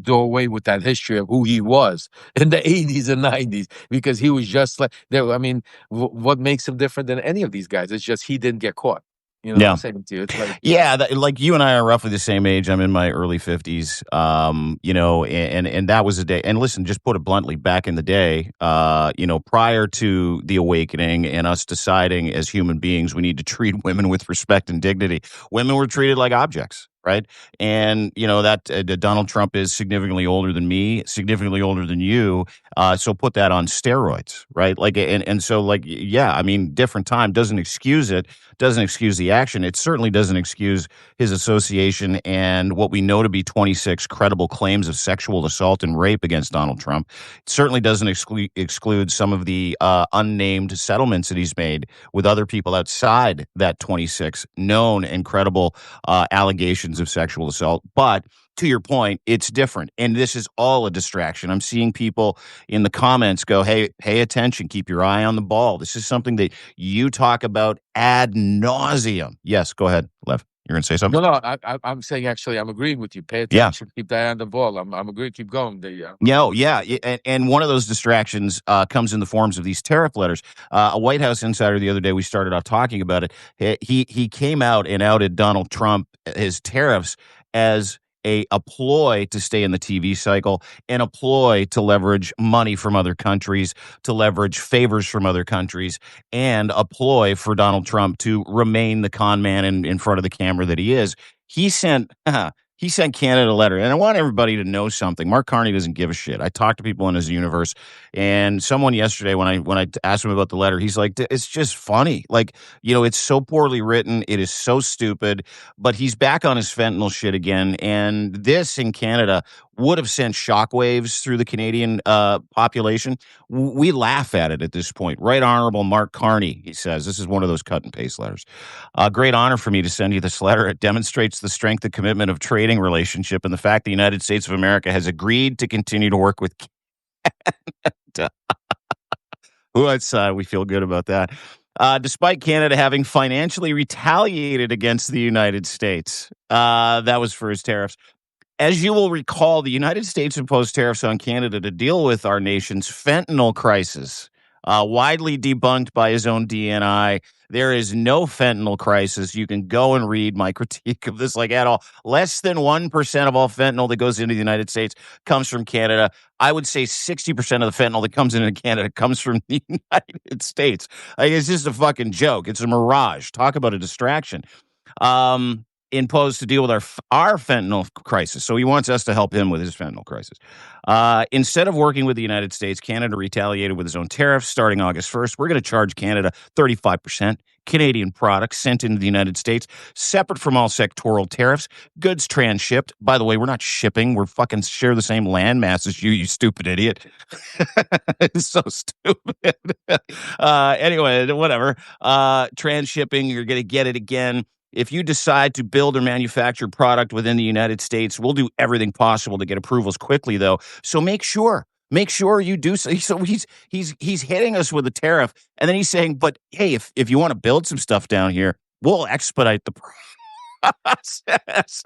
B: do away with that history of who he was in the 80s and 90s, because he was just like there. I mean, what makes him different than any of these guys? It's just he didn't get caught. You know what I'm
A: Yeah.
B: saying to you? It's like,
A: Yeah, like you and I are roughly the same age. I'm in my early 50s. And that was a day. And listen, just put it bluntly, back in the day, prior to the awakening and us deciding as human beings we need to treat women with respect and dignity, women were treated like objects. Right. And, that Donald Trump is significantly older than me, significantly older than you. So put that on steroids. Right. And so, yeah, I mean, different time doesn't excuse it, doesn't excuse the action. It certainly doesn't excuse his association and what we know to be 26 credible claims of sexual assault and rape against Donald Trump. It certainly doesn't exclude some of the unnamed settlements that he's made with other people outside that 26 known and credible allegations of sexual assault. But to your point, it's different. And this is all a distraction. I'm seeing people in the comments go, hey, pay attention, keep your eye on the ball. This is something that you talk about ad nauseum. Yes, go ahead, Lev. You're going to say something?
B: no, I'm saying, actually, I'm agreeing with you. Pay
A: Yeah.
B: attention, keep the eye on the ball. I'm agreeing. Keep going.
A: Yeah, oh, yeah, and one of those distractions comes in the forms of these tariff letters. A White House insider the other day, we started off talking about it. He came out and outed Donald Trump, his tariffs, as a ploy to stay in the TV cycle, and a ploy to leverage money from other countries, to leverage favors from other countries, and a ploy for Donald Trump to remain the con man in front of the camera that he is. He sent he sent Canada a letter, and I want everybody to know something. Mark Carney doesn't give a shit. I talked to people in his universe, and someone yesterday when I asked him about the letter, he's like, "It's just funny. Like, it's so poorly written. It is so stupid." But he's back on his fentanyl shit again, and this in Canada would have sent shockwaves through the Canadian population. We laugh at it at this point. Right Honorable Mark Carney, he says, this is one of those cut and paste letters. A great honor for me to send you this letter. It demonstrates the strength and commitment of trading relationship and the fact the United States of America has agreed to continue to work with Canada. We feel good about that. Despite Canada having financially retaliated against the United States, that was for his tariffs. As you will recall, the United States imposed tariffs on Canada to deal with our nation's fentanyl crisis. Widely debunked by his own DNI, there is no fentanyl crisis. You can go and read my critique of this, like, at all. Less than 1% of all fentanyl that goes into the United States comes from Canada. I would say 60% of the fentanyl that comes into Canada comes from the United States. Like, it's just a fucking joke. It's a mirage. Talk about a distraction. Imposed to deal with our fentanyl crisis. So he wants us to help him with his fentanyl crisis. Instead of working with the United States, Canada retaliated with his own tariffs starting August 1st. We're going to charge Canada 35%. Canadian products sent into the United States, separate from all sectoral tariffs, goods transshipped. By the way, we're not shipping. We're fucking share the same landmass as you stupid idiot. It's so stupid. Anyway, whatever. Transshipping, you're going to get it again. If you decide to build or manufacture product within the United States, we'll do everything possible to get approvals quickly, though. So make sure you do so. So he's hitting us with a tariff, and then he's saying, "But hey, if you want to build some stuff down here, we'll expedite the process.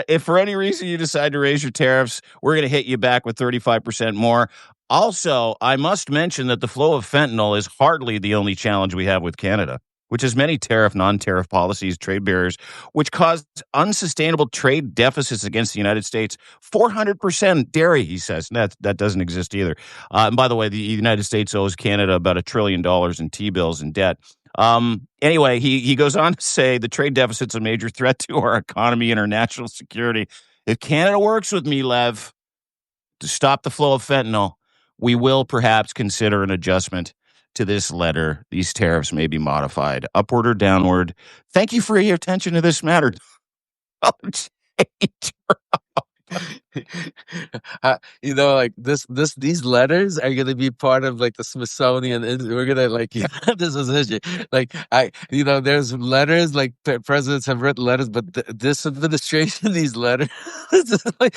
A: If for any reason you decide to raise your tariffs, we're going to hit you back with 35% more." Also, I must mention that the flow of fentanyl is hardly the only challenge we have with Canada, which has many tariff, non-tariff policies, trade barriers, which caused unsustainable trade deficits against the United States. 400% dairy, he says. That doesn't exist either. And by the way, the United States owes Canada about $1 trillion in T-bills and debt. Anyway, he goes on to say the trade deficit's a major threat to our economy and our national security. If Canada works with me, Lev, to stop the flow of fentanyl, we will perhaps consider an adjustment to this letter. These tariffs may be modified upward or downward. Thank you for your attention to this matter.
B: Like these letters are gonna be part of like the Smithsonian, and we're gonna like this was history. Like there's letters like presidents have written letters, but this administration, these letters, like,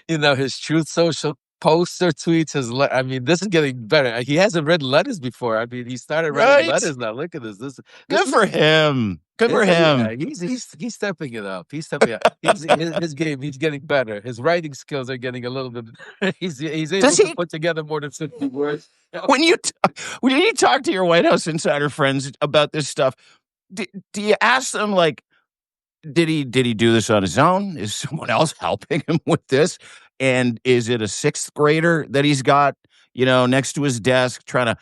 B: his Truth Social posts or tweets. I mean, this is getting better. He hasn't written letters before. I mean, he started writing letters now. Look at this.
A: Good for him. Good for him.
B: Yeah, he's stepping it up. He's stepping up. His game. He's getting better. His writing skills are getting a little bit. He's able to put together more than 50 words.
A: When you talk to your White House insider friends about this stuff, do you ask them, like, did he do this on his own? Is someone else helping him with this? And is it a sixth grader that he's got, next to his desk trying to,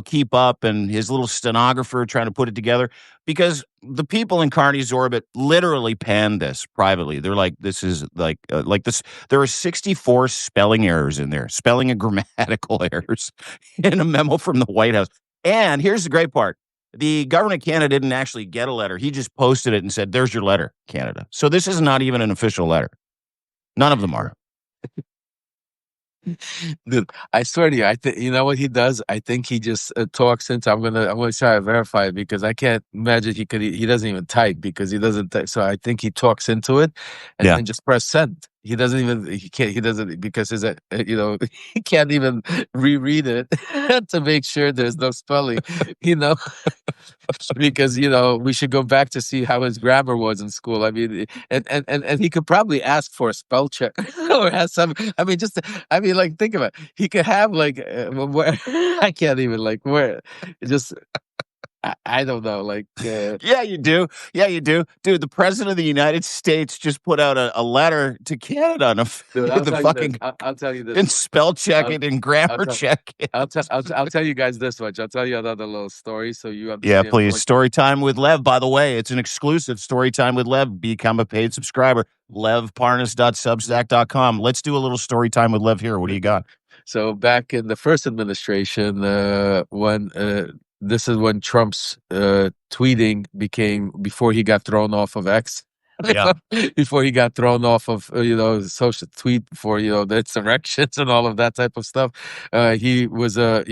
A: keep up, and his little stenographer trying to put it together? Because the people in Carney's orbit literally panned this privately. They're like, this is like this. There are 64 spelling errors in there, spelling and grammatical errors in a memo from the White House. And here's the great part. The government of Canada didn't actually get a letter. He just posted it and said, "There's your letter, Canada." So this is not even an official letter. None of them are.
B: Dude, I swear to you, I think you know what he does. I think he just talks into. I'm gonna try to verify it because I can't imagine he could. He doesn't even type because he doesn't. So I think he talks into it and then just press send. He doesn't even. He can't. He doesn't because his. He can't even reread it to make sure there's no spelling. Because we should go back to see how his grammar was in school. I mean, and he could probably ask for a spell check or have some. I mean, like, think about it. He could have like where I can't even like where just. I don't know. Like,
A: Yeah, you do. Yeah, you do. Dude, the president of the United States just put out a letter to Canada on
B: dude, I'll
A: the
B: tell you this.
A: fucking
B: I'll tell you this
A: and
B: much.
A: spell check
B: I'll,
A: it and
B: I'll
A: grammar
B: tell.
A: check it.
B: I'll tell you guys this much. I'll tell you another little story so you
A: Yeah,
B: understand
A: please.
B: more.
A: Story time with Lev. By the way, it's an exclusive story time with Lev. Become a paid subscriber. LevParnas.substack.com. Let's do a little story time with Lev here. What do you got?
B: So back in the first administration, when this is when Trump's tweeting became before he got thrown off of X.
A: Yeah.
B: Before he got thrown off of social tweet for the insurrections and all of that type of stuff, he was there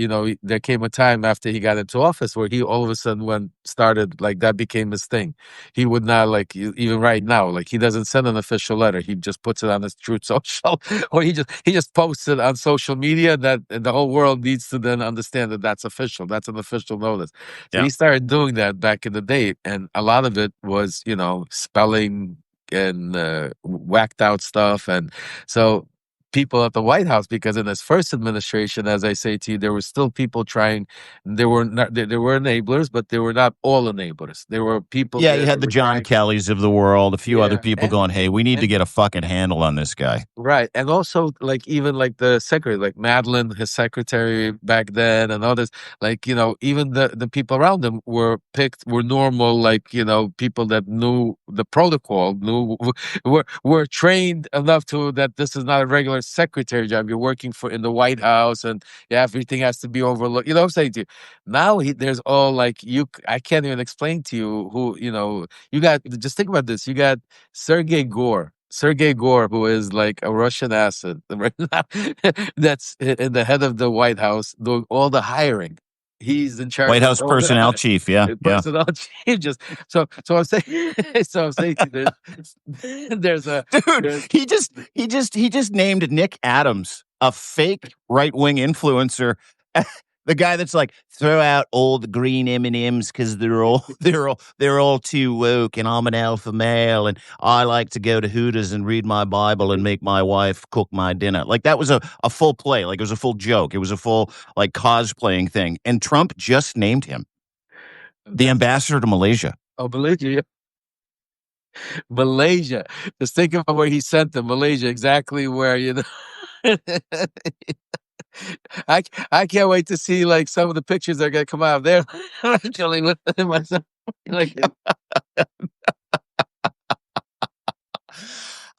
B: came a time after he got into office where he all of a sudden started like that became his thing. He would not like even right now, like he doesn't send an official letter. He just puts it on his Truth Social, or he just posts it on social media that the whole world needs to then understand that that's official. That's an official notice. So
A: Yeah.
B: he started doing that back in the day, and a lot of it was spelling and whacked out stuff, and so people at the White House, because in his first administration, as I say to you, there were still people trying. There were not, there were enablers, but they were not all enablers. There were people
A: Yeah, you
B: there
A: had
B: that
A: the
B: were
A: John
B: trying.
A: Kellys of the world, a few other
B: Yeah,
A: people going, hey, we need to get a fucking handle on this guy.
B: right, and also like even like the secretary, like Madeline, his secretary back then, and others, like even the people around him were normal, like people that knew the protocol, were trained enough to that this is not a regular secretary job. You're working for in the White House, and yeah, everything has to be overlooked. You know what I'm saying to you? Now there's all like I can't even explain to you who you got. Just think about this. You got Sergey Gore. Sergey Gore, who is like a Russian asset, that's in the head of the White House doing all the hiring. He's in
A: White
B: charge of
A: House
B: all
A: personnel
B: the
A: chief. Yeah. Yeah.
B: personnel changes. So I'm saying, so I'm saying to you, there's a
A: Dude,
B: there's
A: he just named Nick Adams a fake right wing influencer. The guy that's like throw out all the green M&Ms because they're all too woke, and I'm an alpha male, and I like to go to Hooters and read my Bible and make my wife cook my dinner. Like that was a full play, like it was a full joke, it was a full like cosplaying thing, and Trump just named him the
B: that's
A: ambassador to Malaysia.
B: oh Malaysia, Malaysia. Just think about where he sent them, Malaysia, exactly where I I can't wait to see like some of the pictures that are gonna come out of there. I'm dealing with myself. Like,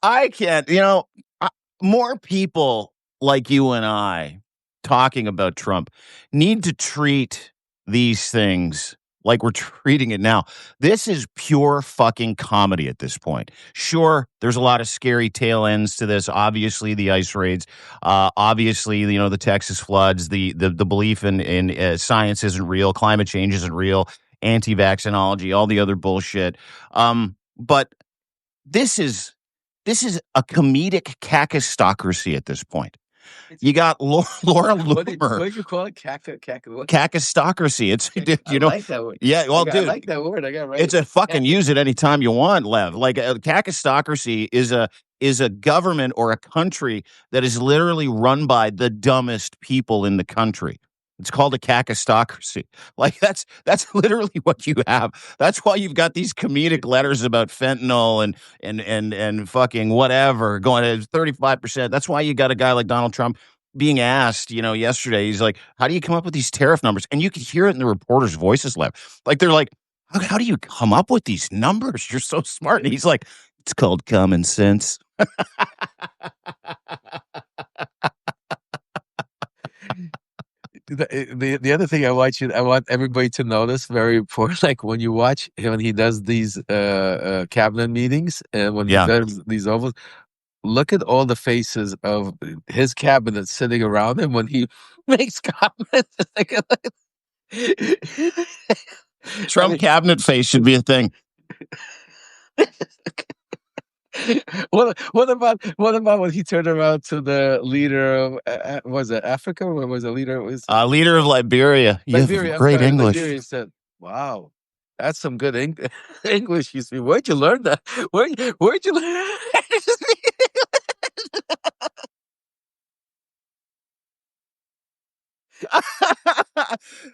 A: I can't, more people like you and I talking about Trump need to treat these things like we're treating it now. This is pure fucking comedy at this point. Sure, there's a lot of scary tail ends to this. Obviously, the ice raids, obviously, the Texas floods, the belief in science isn't real, climate change isn't real, anti-vaccinology, all the other bullshit. But this is this is a comedic cacistocracy at this point.
B: it's
A: You got Laura Loomer,
B: what did you call it? Caca what?
A: cacistocracy. It's
B: I like that word.
A: yeah. Well,
B: I
A: dude,
B: like that word. I got
A: it's
B: right.
A: a fucking use it anytime you want, Lev. Like a cacistocracy is a government or a country that is literally run by the dumbest people in the country. It's called a cacistocracy. Like that's literally what you have. That's why you've got these comedic letters about fentanyl and fucking whatever going to 35%. That's why you got a guy like Donald Trump being asked, yesterday. He's like, "How do you come up with these tariff numbers?" And you could hear it in the reporters' voices, Lev. Like they're like, how do you come up with these numbers? You're so smart. And he's like, it's called common sense.
B: The other thing I want everybody to notice very important, like when you watch him when he does these cabinet meetings and when he
A: Yeah.
B: does these ovals, look at all the faces of his cabinet sitting around him when he makes comments. I
A: Trump
B: mean,
A: cabinet face should be a thing.
B: what about when he turned around to the leader of was it Africa? Or was the leader? Was
A: Leader of Liberia. You have
B: Liberia? I'm
A: great
B: sorry,
A: English.
B: Liberia said, "Wow, that's some good English you speak. Where'd you learn that? Where'd you learn?"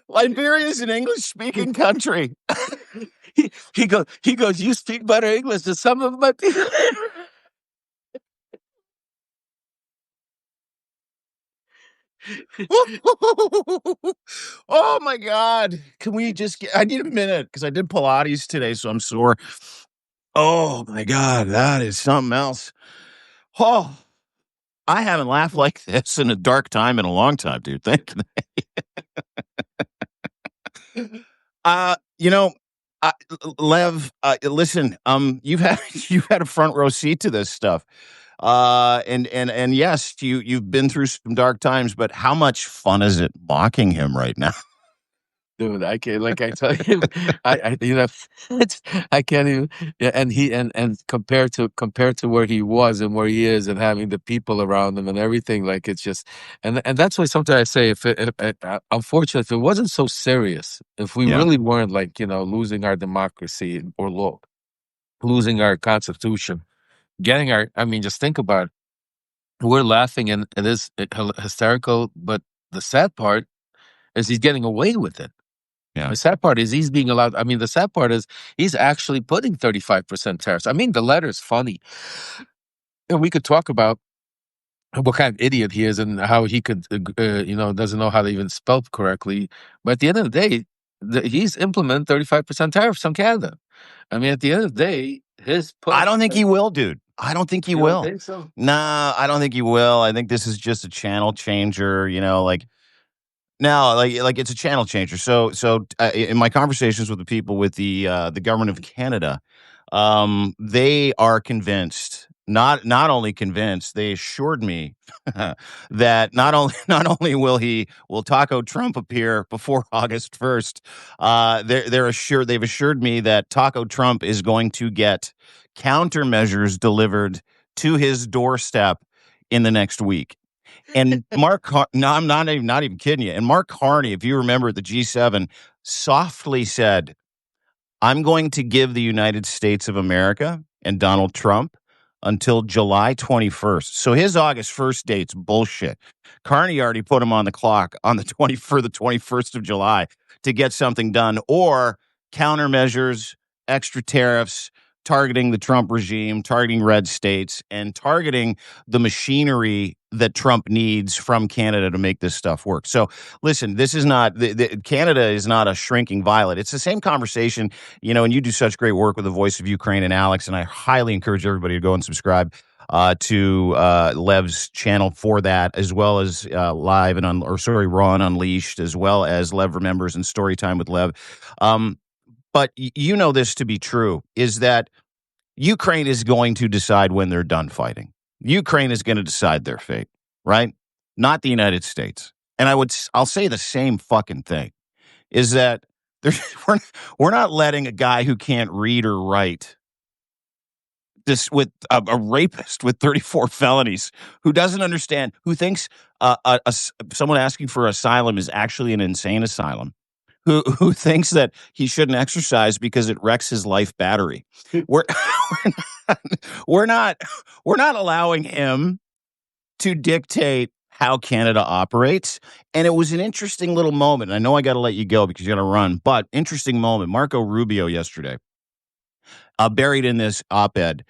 A: Liberia is an English-speaking country.
B: He goes, you speak better English than some of my people.
A: Oh my God. Can we just I need a minute because I did Pilates today, so I'm sore. Oh my God, that is something else. Oh, I haven't laughed like this in a dark time in a long time, dude. Thank you. You know, Lev, listen, you've had you've had a front row seat to this stuff. And yes, you've been through some dark times, but how much fun is it mocking him right now?
B: Dude, I can't, like I tell you, you know, it's, I can't even, yeah, and compared to where he was and where he is and having the people around him and everything, like it's just, and that's why sometimes I say, unfortunately, if it wasn't so serious, if we
A: Yeah.
B: really weren't like, losing our democracy or losing our constitution, getting our, I mean, just think about it. We're laughing and it is hysterical, but the sad part is he's getting away with it.
A: Yeah.
B: The sad part is he's being allowed. I mean, the sad part is he's actually putting 35% tariffs. I mean, the letter's funny. And we could talk about what kind of idiot he is and how he could, doesn't know how to even spell correctly. But at the end of the day, he's implementing 35% tariffs on Canada. I mean, at the end of the day, his
A: I
B: push.
A: don't think he will, dude. I don't think he
B: You don't
A: will.
B: think so?
A: Nah, I don't think he will. I think this is just a channel changer, like no, like it's a channel changer. So in my conversations with the people with the government of Canada, they are convinced. Not only convinced, they assured me that not only will Taco Trump appear before August 1st, they've assured me that Taco Trump is going to get countermeasures delivered to his doorstep in the next week. And no, I'm not even kidding you. And Mark Carney, if you remember at the G7, softly said, I'm going to give the United States of America and Donald Trump until July 21st. So his August 1st date's bullshit. Carney already put him on the clock on the 21st of July to get something done or countermeasures, extra tariffs, targeting the Trump regime, targeting red states, and targeting the machinery that Trump needs from Canada to make this stuff work. So listen, this is not Canada is not a shrinking violet. It's the same conversation, and you do such great work with the Voice of Ukraine and Alex, and I highly encourage everybody to go and subscribe to Lev's channel for that, as well as Live and Raw and Unleashed, as well as Lev Remembers and Storytime with Lev. But you know this to be true, is that Ukraine is going to decide when they're done fighting. Ukraine is going to decide their fate, right? Not the United States. And I'll say the same fucking thing, is that we're, we're not letting a guy who can't read or write, this with a rapist with 34 felonies, who doesn't understand, who thinks someone asking for asylum is actually an insane asylum, who thinks that he shouldn't exercise because it wrecks his life battery. We're we're not we're not allowing him to dictate how Canada operates. And it was an interesting little moment. I know I got to let you go because you got to run, but interesting moment. Marco Rubio yesterday, buried in this op-ed,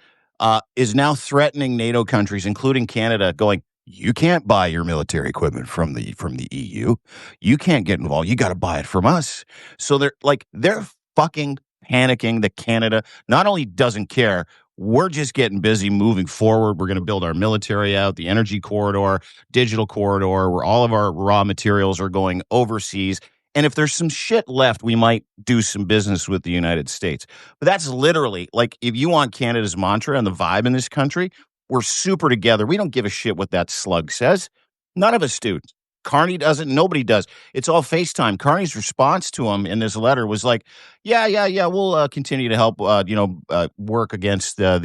A: is now threatening NATO countries, including Canada, going, you can't buy your military equipment from the EU. You can't get involved. You got to buy it from us. So they're fucking panicking that Canada not only doesn't care, we're just getting busy moving forward. We're going to build our military out, the energy corridor, digital corridor, where all of our raw materials are going overseas. And if there's some shit left, we might do some business with the United States. But that's literally, like, if you want Canada's mantra and the vibe in this country, we're super together. We don't give a shit what that slug says. None of us do. Carney doesn't. Nobody does. It's all FaceTime. Carney's response to him in this letter was like, yeah. We'll continue to help, work against the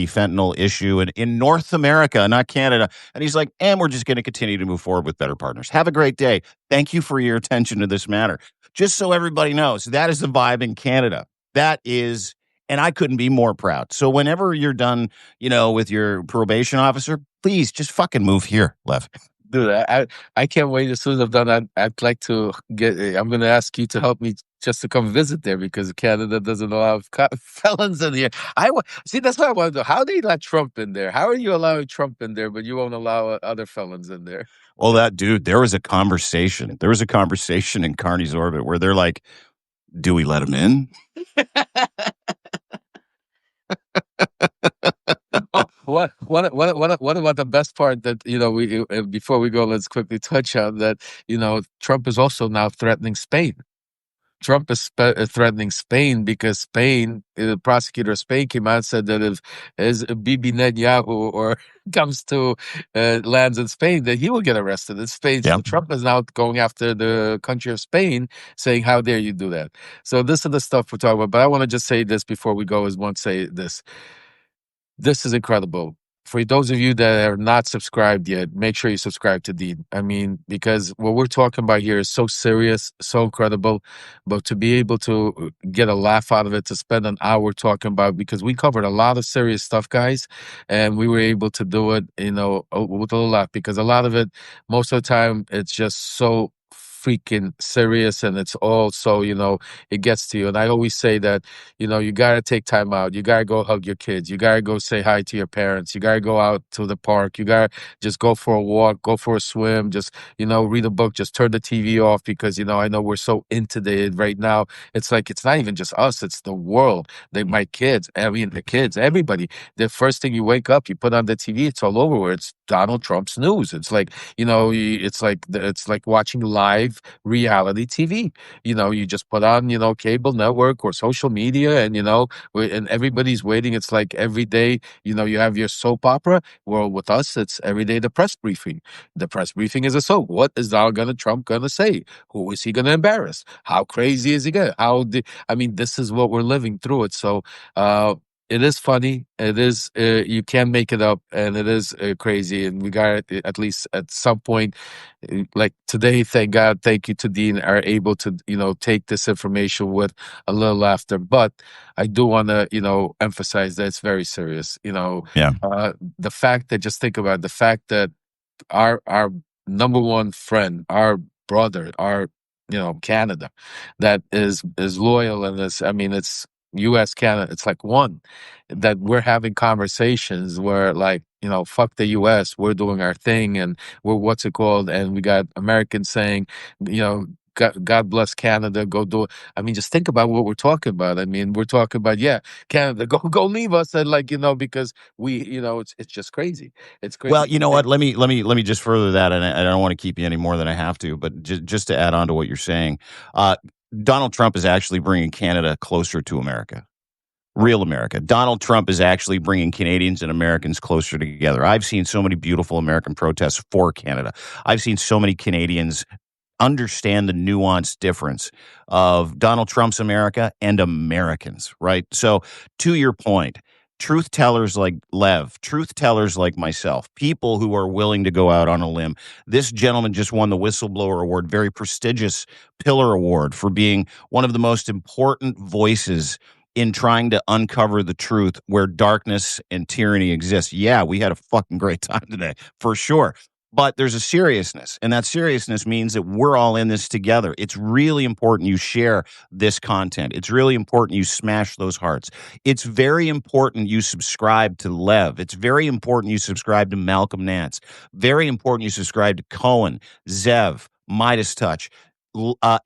A: fentanyl issue in North America, not Canada. And he's like, and we're just going to continue to move forward with better partners. Have a great day. Thank you for your attention to this matter. Just so everybody knows, that is the vibe in Canada. That is, and I couldn't be more proud. So whenever you're done, with your probation officer, please just fucking move here, Lev.
B: Dude, I can't wait. As soon as I've done that, I'd like to get. I'm going to ask you to help me just to come visit there because Canada doesn't allow felons in here. See. That's what I want to know. How they let Trump in there? How are you allowing Trump in there, but you won't allow other felons in there?
A: Well, that dude, there was a conversation. There was a conversation in Carney's orbit where they're like, "Do we let him in?"
B: Oh, what about the best part that we before we go, let's quickly touch on that. Trump is also now threatening Spain. Trump is threatening Spain because Spain, the prosecutor of Spain came out and said that if as Bibi Netanyahu or comes to lands in Spain, that he will get arrested in Spain.
A: Yeah.
B: So Trump is now going after the country of Spain, saying, "How dare you do that?" So this is the stuff we're talking about. But I want to just say this before we go. Is one say this. This is incredible. For those of you that are not subscribed yet, make sure you subscribe to Dean. I mean, because what we're talking about here is so serious, so incredible. But to be able to get a laugh out of it, to spend an hour talking about, because we covered a lot of serious stuff, guys, and we were able to do it, with a little laugh, because a lot of it, most of the time, it's just so freaking serious and it's all so, it gets to you. And I always say that you got to take time out. You got to go hug your kids. You got to go say hi to your parents. You got to go out to the park. You got to just go for a walk, go for a swim, just, read a book, just turn the TV off because, I know we're so inundated right now. It's like, it's not even just us, it's the world. My kids, the kids, everybody. The first thing you wake up, you put on the TV, it's all over where it's Donald Trump's news. It's like, it's like watching live reality TV. You just put on, cable network or social media and, and everybody's waiting. It's like every day, you have your soap opera. Well, with us, it's every day the press briefing. The press briefing is a soap. What is Donald Trump going to say? Who is he going to embarrass? How crazy is he going to? This is what we're living through it. So, it is funny. It is, you can make it up and it is crazy. And we got at least at some point, like today, thank God, thank you to Dean, are able to, take this information with a little laughter. But I do want to, emphasize that it's very serious.
A: Yeah.
B: The fact that, just think about it, the fact that our number one friend, our brother, our Canada, that is loyal and it's U.S. Canada. It's like one that we're having conversations where like fuck the U.S. We're doing our thing and we're what's it called, and we got Americans saying God bless Canada, go do it. Just think about what we're talking about. We're talking about, Canada, go leave us, and because we, it's just crazy. It's
A: Well,
B: crazy.
A: you know what? Let me just further that, and I don't want to keep you any more than I have to. But just to add on to what you're saying, uh, Donald Trump is actually bringing Canada closer to America, real America. Donald Trump is actually bringing Canadians and Americans closer together. I've seen so many beautiful American protests for Canada. I've seen so many Canadians understand the nuanced difference of Donald Trump's America and Americans, right? So, to your point, truth tellers like Lev, truth tellers like myself, people who are willing to go out on a limb. This gentleman just won the Whistleblower Award, very prestigious Pillar Award for being one of the most important voices in trying to uncover the truth where darkness and tyranny exists. Yeah, we had a fucking great time today, for sure. But there's a seriousness, and that seriousness means that we're all in this together. It's really important you share this content. It's really important you smash those hearts. It's very important you subscribe to Lev. It's very important you subscribe to Malcolm Nance. Very important you subscribe to Cohen, Zev, Midas Touch.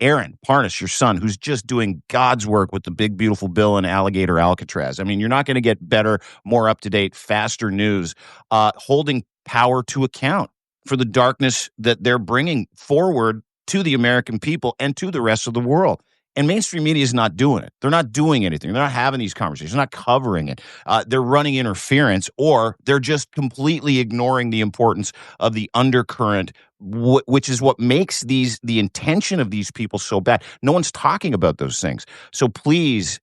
A: Aaron Parnas, your son, who's just doing God's work with the big, beautiful bill and Alligator Alcatraz. You're not going to get better, more up to date, faster news, holding power to account for the darkness that they're bringing forward to the American people and to the rest of the world. And mainstream media is not doing it. They're not doing anything. They're not having these conversations. They're not covering it. They're running interference, or they're just completely ignoring the importance of the undercurrent, which is what makes the intention of these people so bad. No one's talking about those things. So please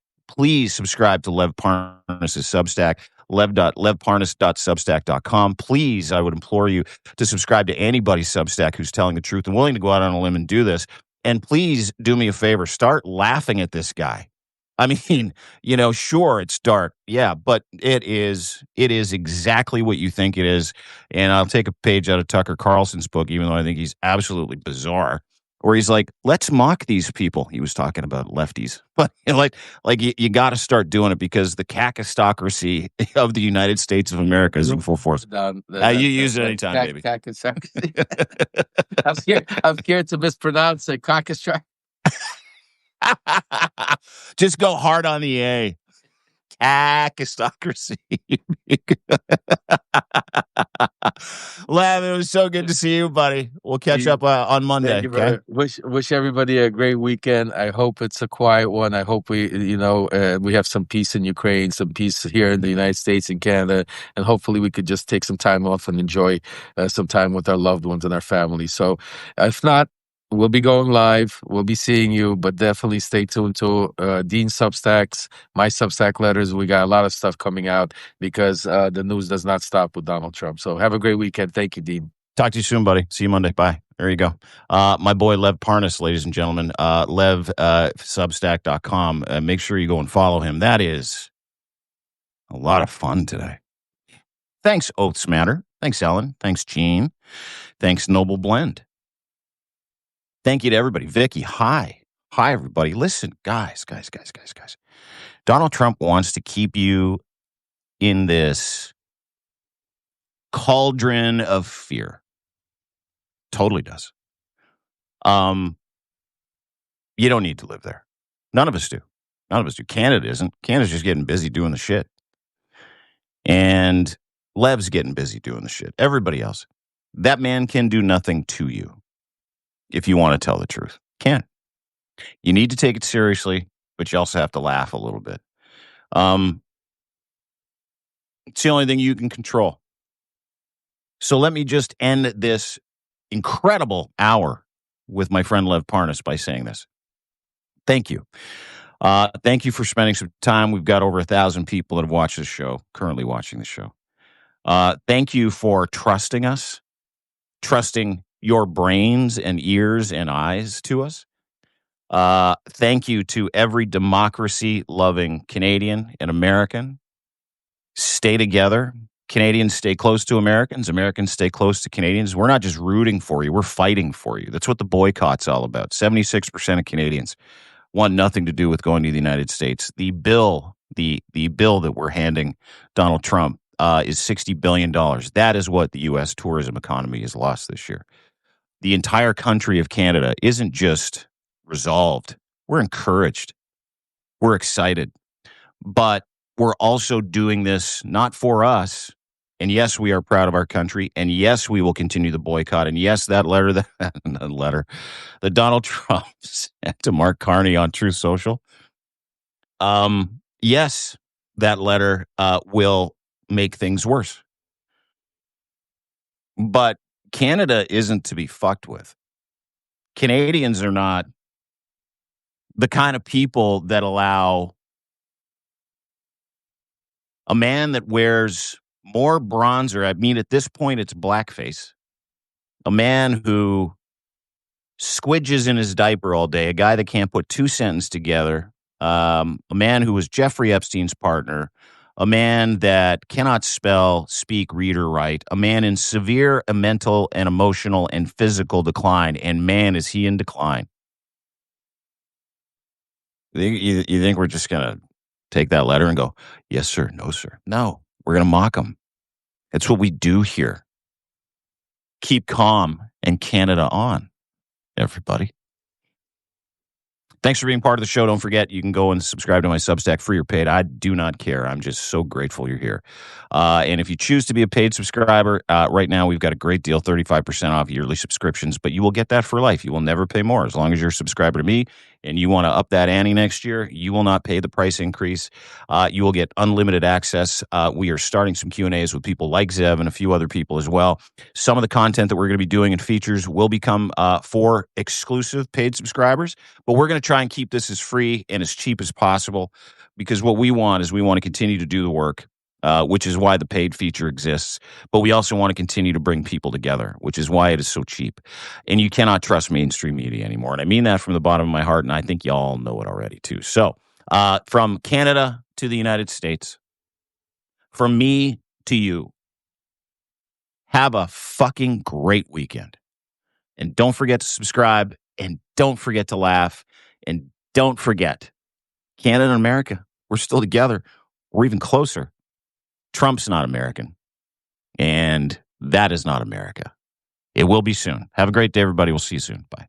A: subscribe to Lev Parnas' Substack, levparnas.substack.com. Please, I would implore you to subscribe to anybody's Substack who's telling the truth and willing to go out on a limb and do this. And please do me a favor, start laughing at this guy. I mean, sure, it's dark. Yeah, but it is exactly what you think it is. And I'll take a page out of Tucker Carlson's book, even though I think he's absolutely bizarre, where he's like, let's mock these people. He was talking about lefties. But you got to start doing it because the kakistocracy of the United States of America is in full force. You use it anytime, baby.
B: I'm scared to mispronounce it.
A: Just go hard on the A. Kakistocracy. Lev, it was so good to see you, buddy. We'll catch up on Monday. Okay.
B: Wish everybody a great weekend. I hope it's a quiet one. I hope we have some peace in Ukraine, some peace here in the United States and Canada, and hopefully we could just take some time off and enjoy some time with our loved ones and our family. So, if not, we'll be going live. We'll be seeing you, but definitely stay tuned to Dean's Substacks, my Substack letters. We got a lot of stuff coming out because the news does not stop with Donald Trump. So have a great weekend. Thank you, Dean.
A: Talk to you soon, buddy. See you Monday. Bye. There you go. My boy, Lev Parnas, ladies and gentlemen. Lev, Substack.com. Make sure you go and follow him. That is a lot of fun today. Thanks, Oaths Matter. Thanks, Ellen. Thanks, Gene. Thanks, Noble Blend. Thank you to everybody. Vicky, hi. Hi, everybody. Listen, guys. Donald Trump wants to keep you in this cauldron of fear. Totally does. You don't need to live there. None of us do. Canada isn't. Canada's just getting busy doing the shit. And Lev's getting busy doing the shit. Everybody else. That man can do nothing to you. If you want to tell the truth, can. You need to take it seriously, but you also have to laugh a little bit. It's the only thing you can control. So let me just end this incredible hour with my friend Lev Parnas by saying this. Thank you. Thank you for spending some time. We've got over 1,000 people that have watched the show, currently watching the show. Thank you for trusting us, trusting your brains and ears and eyes to us. Thank you to every democracy-loving Canadian and American. Stay together. Canadians stay close to Americans. Americans stay close to Canadians. We're not just rooting for you. We're fighting for you. That's what the boycott's all about. 76% of Canadians want nothing to do with going to the United States. The bill that we're handing Donald Trump is $60 billion. That is what the U.S. tourism economy has lost this year. The entire country of Canada isn't just resolved. We're encouraged. We're excited. But we're also doing this not for us. And yes, we are proud of our country. And yes, we will continue the boycott. And yes, that letter that Donald Trump sent to Mark Carney on Truth Social. Yes, that letter will make things worse. But Canada isn't to be fucked with. Canadians are not the kind of people that allow a man that wears more bronzer. I mean, at this point, it's blackface. A man who squidges in his diaper all day. A guy that can't put two sentences together. A man who was Jeffrey Epstein's partner. A man that cannot spell, speak, read, or write. A man in severe mental and emotional and physical decline. And man, is he in decline. You think we're just going to take that letter and go, yes, sir, no, sir? No, we're going to mock him. That's what we do here. Keep calm and Canada on, everybody. Thanks for being part of the show. Don't forget, you can go and subscribe to my Substack, free or paid. I do not care. I'm just so grateful you're here. And if you choose to be a paid subscriber, right now we've got a great deal, 35% off yearly subscriptions, but you will get that for life. You will never pay more. As long as you're a subscriber to me and you want to up that ante next year, you will not pay the price increase. You will get unlimited access. We are starting some Q&As with people like Zev and a few other people as well. Some of the content that we're going to be doing and features will become for exclusive paid subscribers, but we're going to try and keep this as free and as cheap as possible, because what we want is we want to continue to do the work, which is why the paid feature exists. But we also want to continue to bring people together, which is why it is so cheap. And you cannot trust mainstream media anymore. And I mean that from the bottom of my heart, and I think y'all know it already too. So From Canada to the United States, from me to you, have a fucking great weekend. And don't forget to subscribe, and don't forget to laugh, and don't forget, Canada and America, we're still together. We're even closer. Trump's not American, and that is not America. It will be soon. Have a great day, everybody. We'll see you soon. Bye.